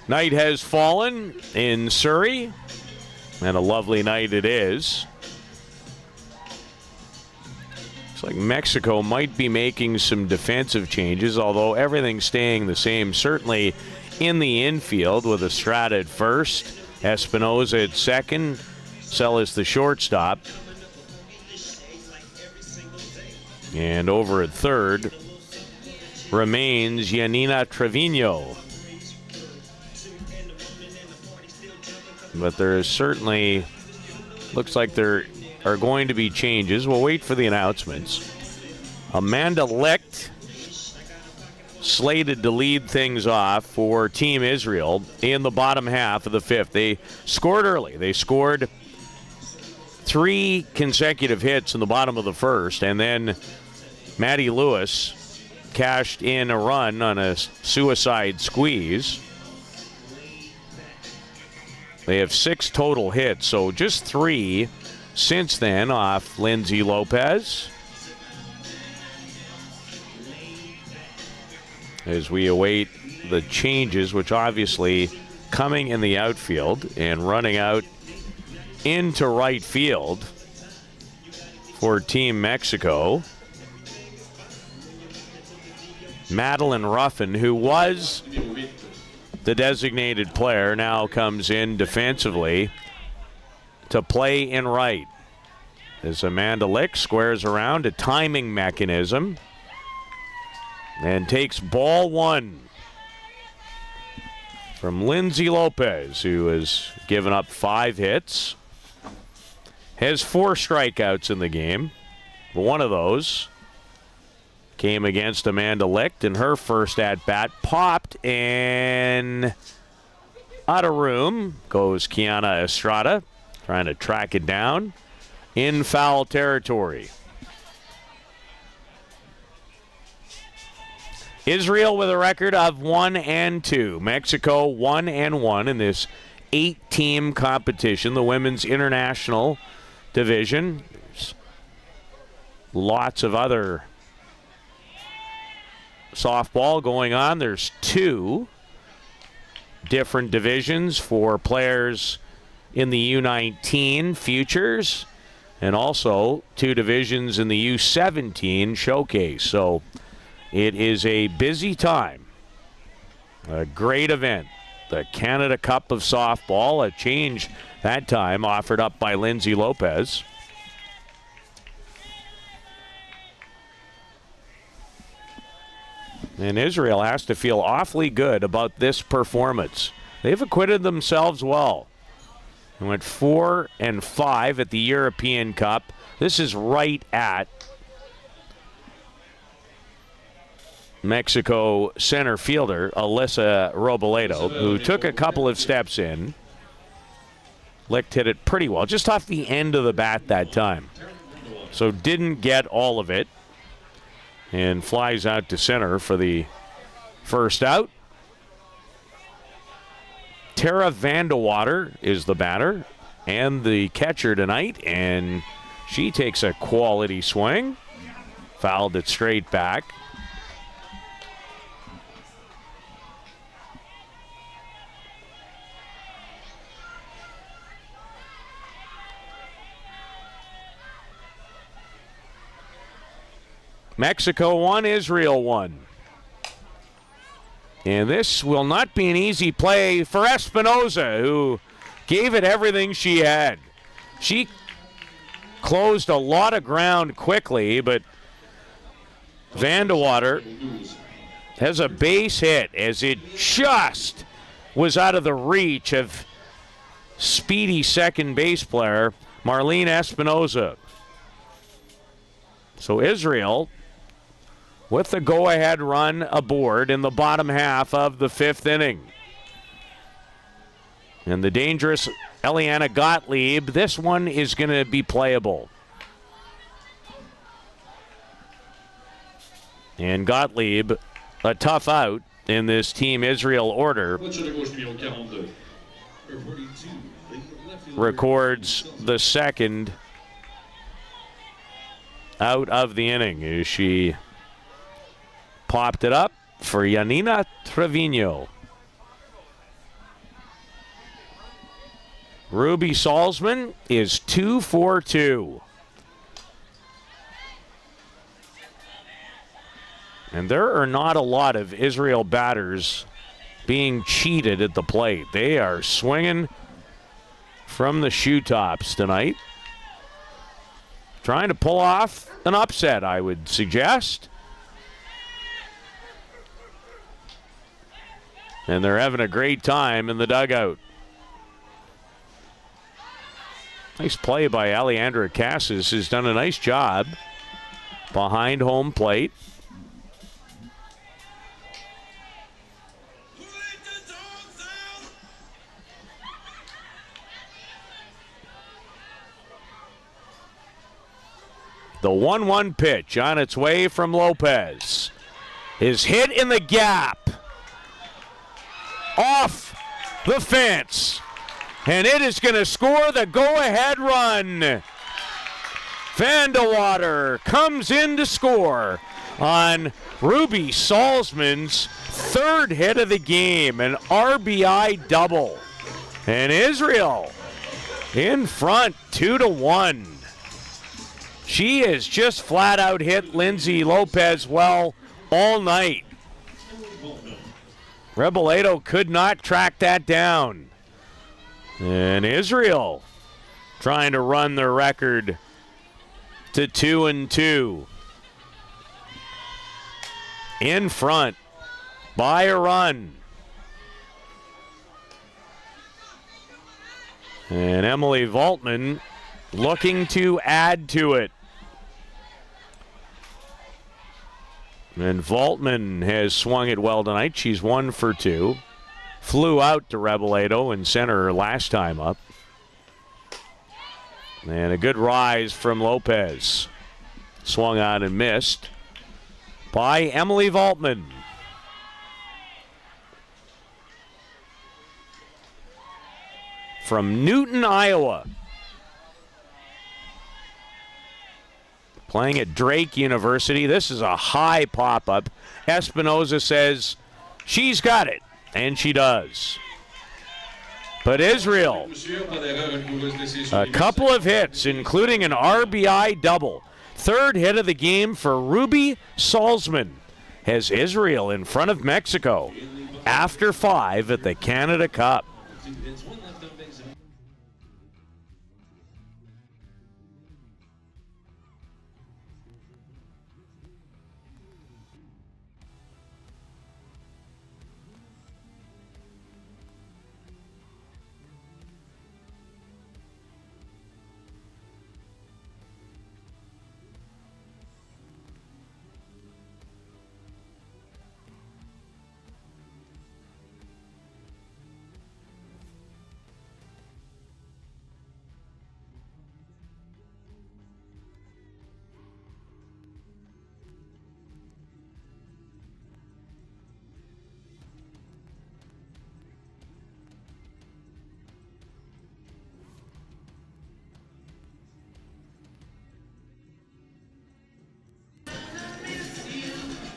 Night has fallen in Surrey, and a lovely night it is. Looks like Mexico might be making some defensive changes, although everything's staying the same. Certainly in the infield with Estrada at first, Espinoza at second, Celis the shortstop. And over at third remains Yanina Trevino. But there is certainly, looks like there are going to be changes. We'll wait for the announcements. Amanda Licht slated to lead things off for Team Israel in the bottom half of the fifth. They scored early. They scored 3 consecutive hits in the bottom of the first, and then Maddie Lewis cashed in a run on a suicide squeeze. They have 6 total hits, so just 3 since then off Lindsay Lopez. As we await the changes, which obviously coming in the outfield and running out into right field for Team Mexico. Madeline Ruffin, who was the designated player, now comes in defensively to play in right. As Amanda Licht squares around a timing mechanism and takes ball 1 from Lindsay Lopez, who has given up 5 hits. Has 4 strikeouts in the game. One of those came against Amanda Licht in her first at-bat. Popped and out of room goes Kiana Estrada, trying to track it down in foul territory. Israel with a record of 1-2. Mexico 1-1 in this 8-team competition, the women's international division. There's lots of other softball going on. There's 2 different divisions for players in the U19 futures, and also 2 divisions in the U17 showcase. So it is a busy time. A great event. The Canada Cup of Softball, a change that time offered up by Lindsay Lopez. And Israel has to feel awfully good about this performance. They've acquitted themselves well. They went 4-5 at the European Cup. This is right at Mexico center fielder Alyssa Robledo, who took a couple of steps in. Licht hit it pretty well, just off the end of the bat that time. So didn't get all of it. And flies out to center for the first out. Tara Vandewater is the batter and the catcher tonight, and she takes a quality swing. Fouled it straight back. Mexico 1, Israel 1. And this will not be an easy play for Espinoza, who gave it everything she had. She closed a lot of ground quickly, but Vandewater has a base hit as it just was out of the reach of speedy second base player Marlene Espinoza. So Israel with the go-ahead run aboard in the bottom half of the 5th inning. And the dangerous Eliana Gottlieb, this one is going to be playable. And Gottlieb, a tough out in this Team Israel order, records the second out of the inning as she popped it up for Yanina Trevino. Ruby Salzman is 2 for 2. And there are not a lot of Israel batters being cheated at the plate. They are swinging from the shoe tops tonight. Trying to pull off an upset, I would suggest. And they're having a great time in the dugout. Nice play by Alejandra Casas, who's done a nice job behind home plate. The 1-1 pitch on its way from Lopez is hit in the gap. Off the fence. And it is going to score the go-ahead run. Vandewater comes in to score on Ruby Salzman's third hit of the game, an RBI double. And Israel in front 2-1. She has just flat out hit Lindsay Lopez well all night. Reboledo could not track that down. And Israel trying to run their record to 2-2. In front by a run. And Emily Voltman looking to add to it. And Voltman has swung it well tonight. She's 1 for 2. Flew out to Reboledo in center last time up. And a good rise from Lopez. Swung on and missed by Emily Voltman. From Newton, Iowa. Playing at Drake University. This is a high pop-up. Espinoza says she's got it, and she does. But Israel, a couple of hits, including an RBI double. Third hit of the game for Ruby Salzman, has Israel in front of Mexico after 5 at the Canada Cup.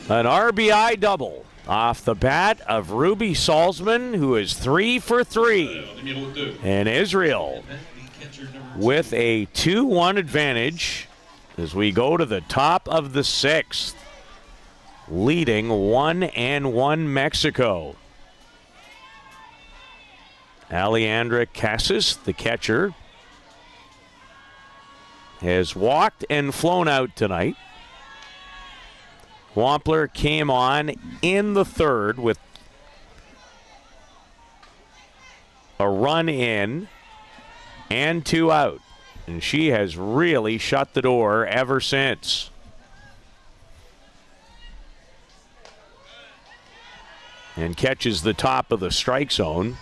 An RBI double off the bat of Ruby Salzman, who is 3 for 3. And Israel with a 2-1 advantage as we go to the top of the 6th, leading 1-1 Mexico. Alejandra Casas, the catcher, has walked and flown out tonight. Wampler came on in the third with a run in and 2 out. And she has really shut the door ever since. And catches the top of the strike zone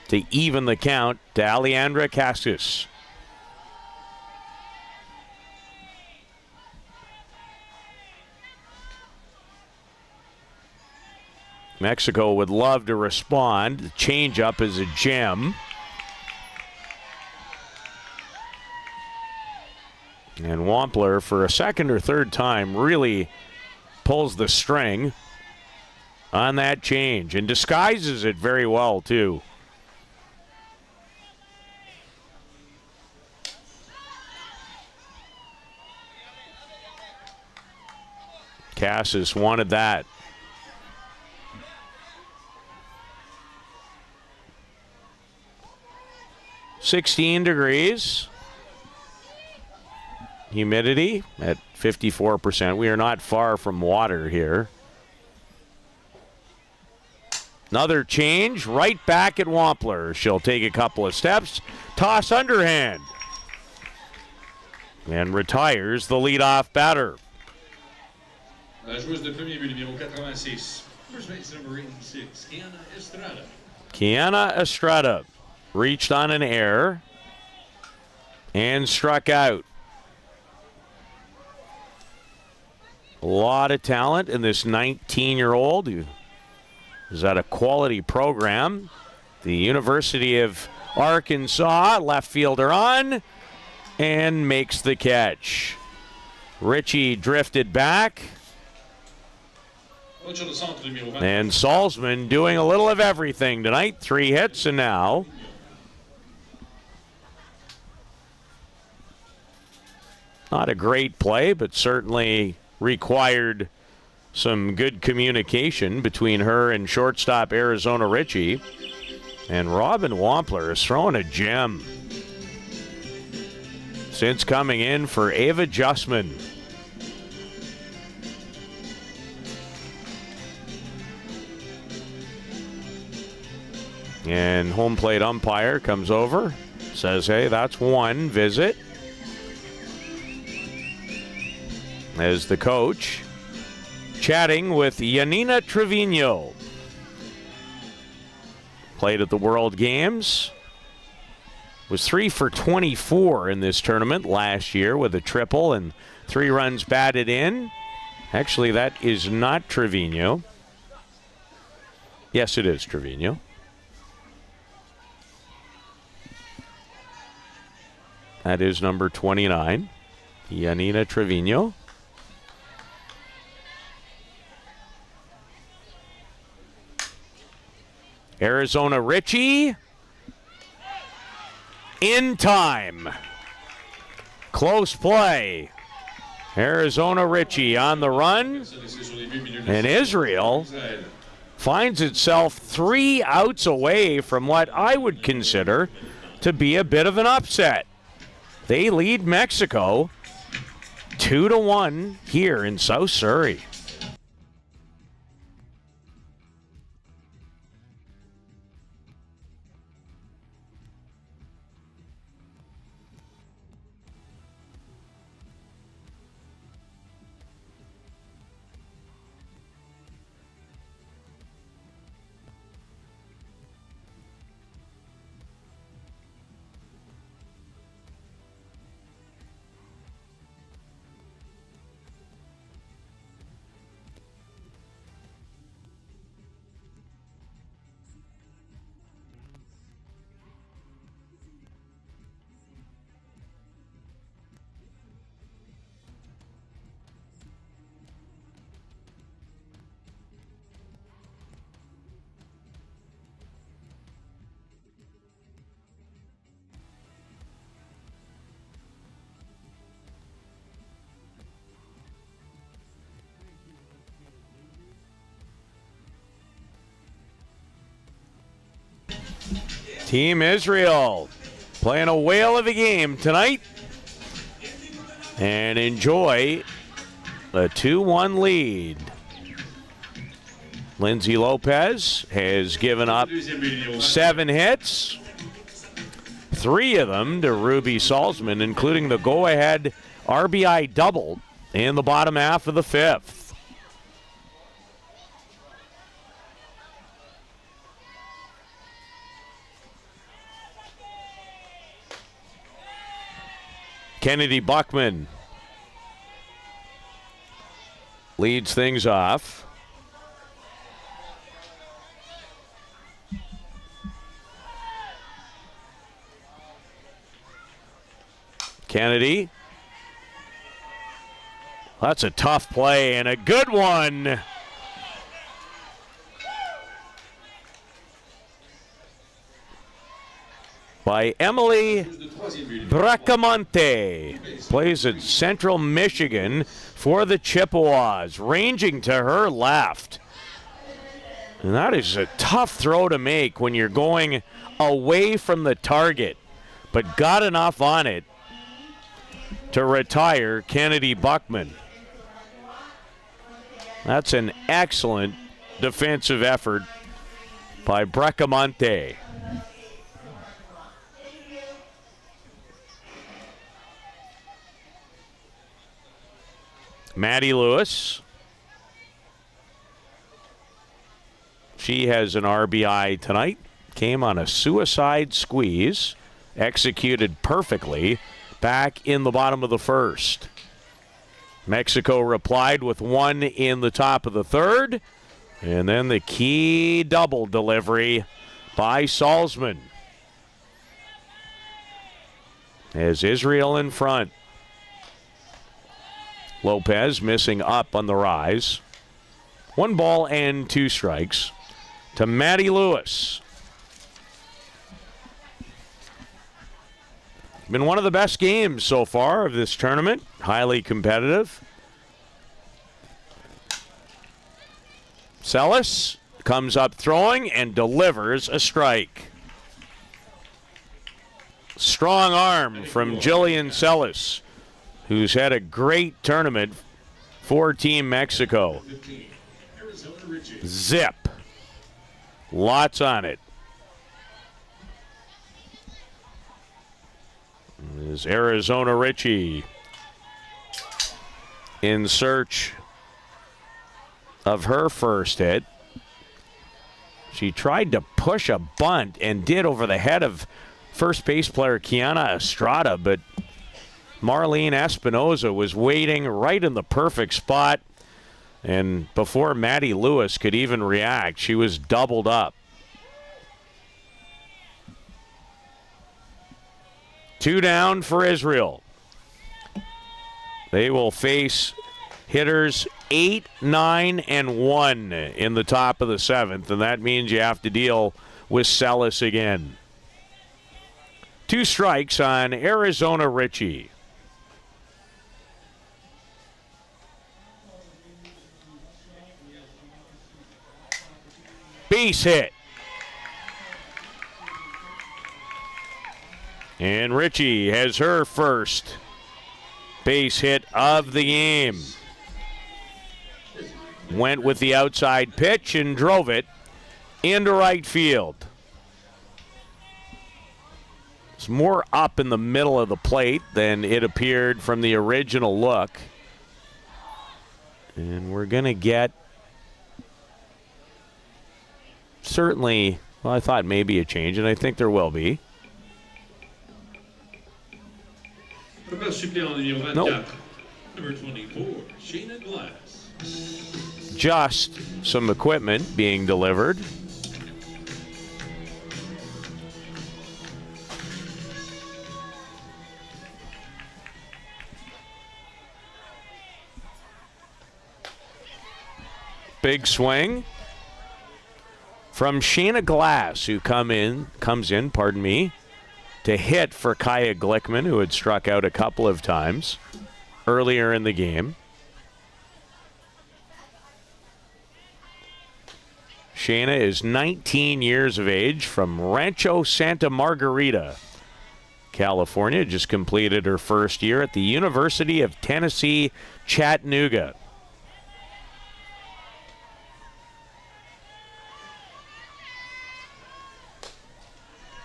to even the count to Alejandra Casas. Mexico would love to respond. The changeup is a gem. And Wampler, for a second or third time, really pulls the string on that change and disguises it very well, too. Cassis wanted that. (16 degrees). Humidity at 54%. We are not far from water here. Another change, right back at Wampler. She'll take a couple of steps, toss underhand, and retires the leadoff batter. La joueuse de premier but, numéro 86. First base number 86, Kiana Estrada. Kiana Estrada reached on an error and struck out. A lot of talent in this 19-year-old who is at a quality program. The University of Arkansas, left fielder on, and makes the catch. Ritchie drifted back. And Salzman doing a little of everything tonight. 3 hits, and now not a great play, but certainly required some good communication between her and shortstop Arizona Ritchie. And Robin Wampler is throwing a gem since coming in for Ava Justman. And home plate umpire comes over, says, hey, that's one visit. As the coach chatting with Yanina Trevino. Played at the World Games. Was 3 for 24 in this tournament last year with a triple and 3 runs batted in. Actually, that is not Trevino. Yes, it is Trevino. That is number 29, Yanina Trevino. Arizona Ritchie in time. Close play. Arizona Ritchie on the run. And Israel finds itself 3 outs away from what I would consider to be a bit of an upset. They lead Mexico 2-1 here in South Surrey. Team Israel playing a whale of a game tonight and enjoy a 2-1 lead. Lindsay Lopez has given up 7 hits, 3 of them to Ruby Salzman, including the go-ahead RBI double in the bottom half of the 5th. Kennedy Buckman leads things off. Kennedy. That's a tough play and a good one. by Emily Bracamonte. Plays at Central Michigan for the Chippewas, ranging to her left. And that is a tough throw to make when you're going away from the target, but got enough on it to retire Kennedy Buckman. That's an excellent defensive effort by Bracamonte. Maddie Lewis. She has an RBI tonight. Came on a suicide squeeze. Executed perfectly back in the bottom of the first. Mexico replied with one in the top of the third. And then the key double delivery by Salzman. As Israel in front. Lopez missing up on the rise. 1 ball and 2 strikes to Maddie Lewis. Been one of the best games so far of this tournament. Highly competitive. Celis comes up throwing and delivers a strike. Strong arm from Jillian Celis, who's had a great tournament for Team Mexico. Zip. Lots on it. Is Arizona Richie in search of her first hit. She tried to push a bunt and did over the head of first base player Kiana Estrada, but Marlene Espinoza was waiting right in the perfect spot, and before Maddie Lewis could even react, she was doubled up. 2 down for Israel. They will face hitters 8, 9, and 1 in the top of the 7th, and that means you have to deal with Celis again. 2 strikes on Arizona Richie. Base hit. And Richie has her first base hit of the game. Went with the outside pitch and drove it into right field. It's more up in the middle of the plate than it appeared from the original look. And we're going to get certainly, well, I thought maybe a change, and I think there will be. Nope. Number 24, Shayna Glass. Just some equipment being delivered. Big swing from Shayna Glass, who comes in, to hit for Kaya Glickman, who had struck out a couple of times earlier in the game. Shayna is 19 years of age from Rancho Santa Margarita, California. Just completed her first year at the University of Tennessee, Chattanooga.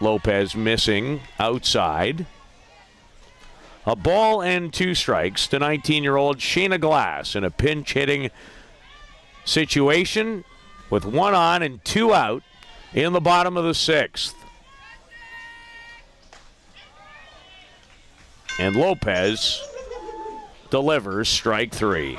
Lopez missing outside. A ball and 2 strikes to 19-year-old Shayna Glass in a pinch-hitting situation with 1 on and 2 out in the bottom of the 6th. And Lopez delivers strike 3.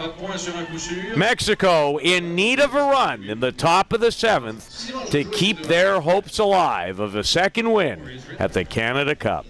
Mexico in need of a run in the top of the 7th to keep their hopes alive of a second win at the Canada Cup.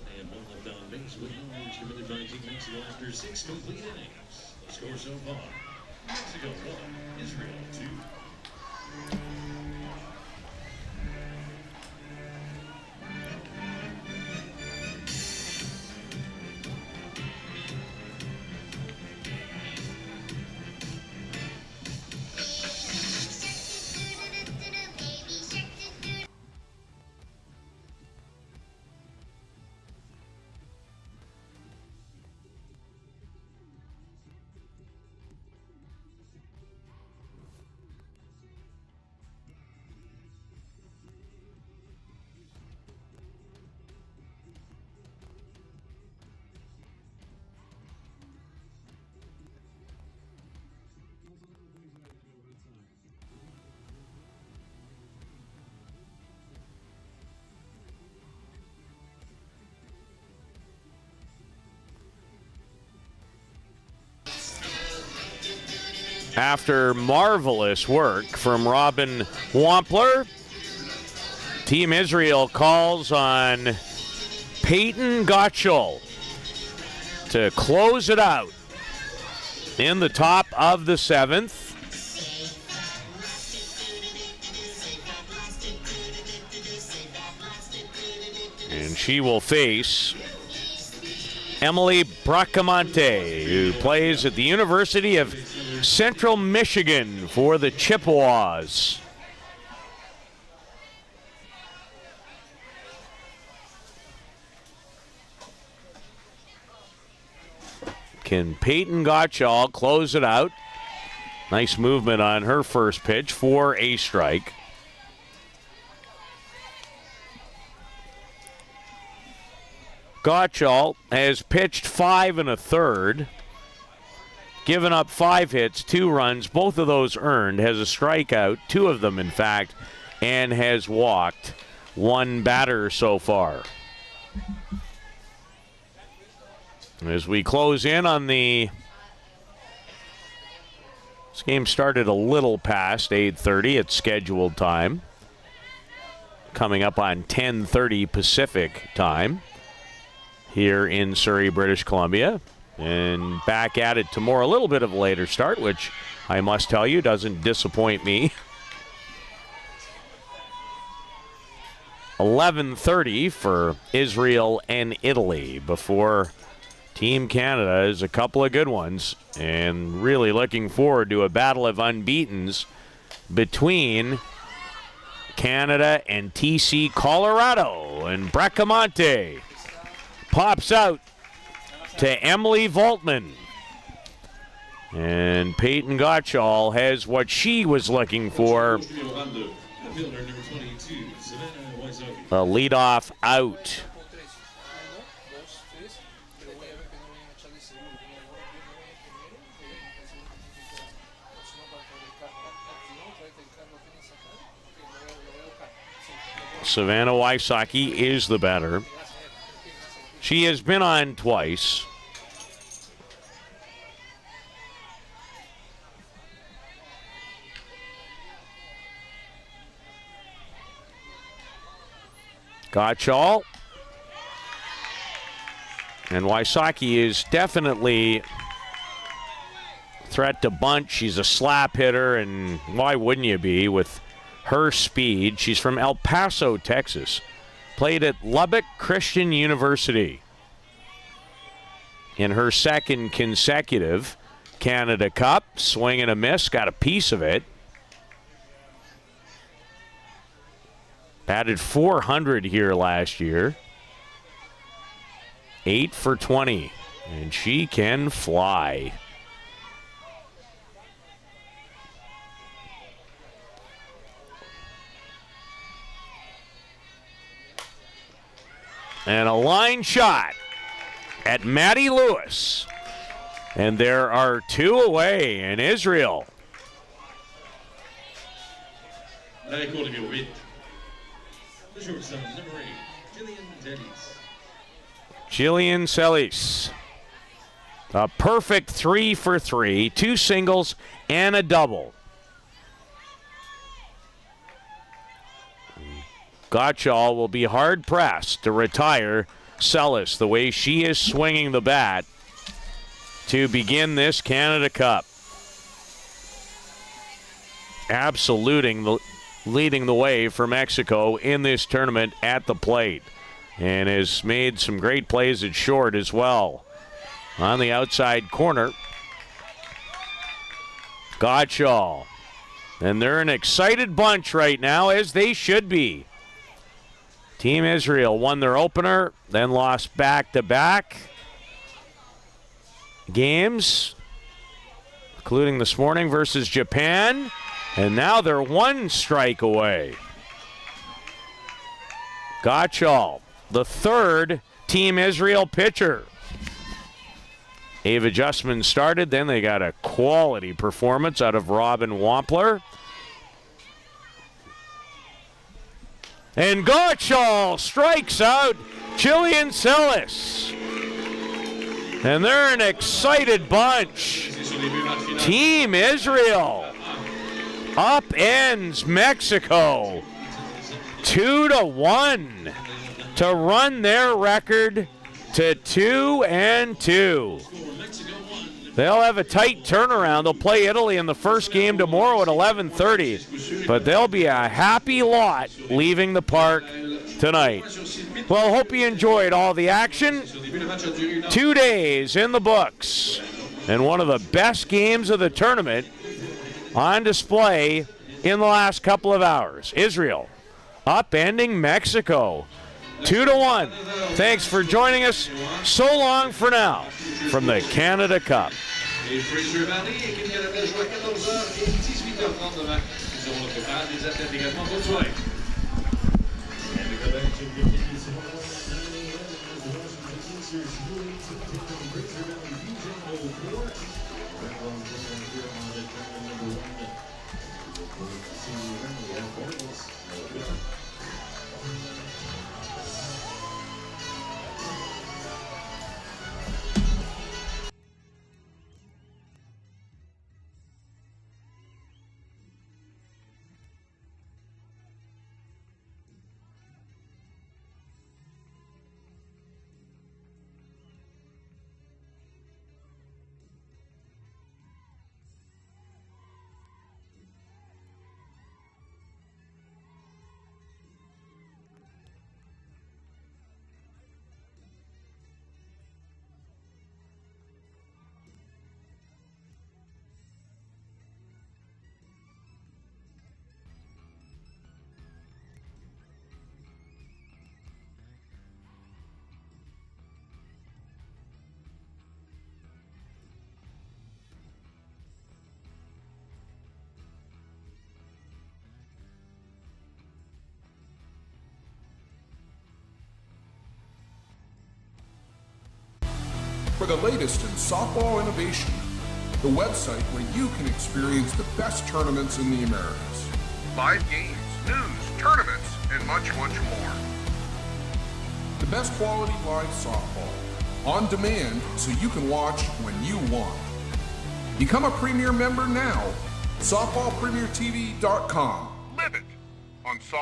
after marvelous work from Robin Wampler. Team Israel calls on Peyton Gottschall to close it out in the top of the 7th. And she will face Emily Bracamonte, who plays at the University of Central Michigan for the Chippewas. Can Peyton Gottschall close it out? Nice movement on her first pitch for a strike. Gottschall has pitched 5 1/3, given up 5 hits, 2 runs, both of those earned, has a strikeout, 2 of them in fact, and has walked 1 batter so far. As we close in on this game started a little past 8:30 at scheduled time, coming up on 10:30 Pacific time here in Surrey, British Columbia. And back at it tomorrow, a little bit of a later start, which I must tell you doesn't disappoint me. 11:30 for Israel and Italy before Team Canada is a couple of good ones. And really looking forward to a battle of unbeatens between Canada and TC Colorado. And Bracamonte pops out to Emily Voltman. And Peyton Gottschall has what she was looking for. A leadoff out. Savannah Wysocki is the batter. She has been on twice. Gottschall. And Wysocki is definitely threat to bunt. She's a slap hitter, and why wouldn't you be with her speed? She's from El Paso, Texas. Played at Lubbock Christian University in her second consecutive Canada Cup. Swing and a miss, got a piece of it. Batted .400 here last year. 8 for 20, and she can fly. And a line shot at Maddie Lewis. And there are 2 away in Israel. Jillian Celis. A perfect 3 for 3, 2 singles and a double. Gottschall will be hard-pressed to retire Celis the way she is swinging the bat to begin this Canada Cup. Leading the way for Mexico in this tournament at the plate. And has made some great plays at short as well. On the outside corner, Gottschall. And they're an excited bunch right now, as they should be. Team Israel won their opener, then lost back-to-back games, including this morning versus Japan, and now they're 1 strike away. Gottschall, the 3rd Team Israel pitcher. Ava Justman started, then they got a quality performance out of Robin Wampler. And Gottschall strikes out Jillian Celis. And they're an excited bunch. Team Israel upends Mexico 2-1 to run their record to 2-2. They'll have a tight turnaround. They'll play Italy in the first game tomorrow at 11:30, but they'll be a happy lot leaving the park tonight. Well, hope you enjoyed all the action. 2 days in the books, and one of the best games of the tournament on display in the last couple of hours. Israel upending Mexico 2-1. Thanks for joining us. So long for now from the Canada Cup. Et Fraser Valley, équipe Canada joue à 14h et 18h30 demain. Nous aurons le total des athlètes également. Bonne soirée. For the latest in softball innovation, the website where you can experience the best tournaments in the Americas. Live games, news, tournaments, and much, much more. The best quality live softball, on demand so you can watch when you want. Become a Premier member now. SoftballPremierTV.com. Live it on softball.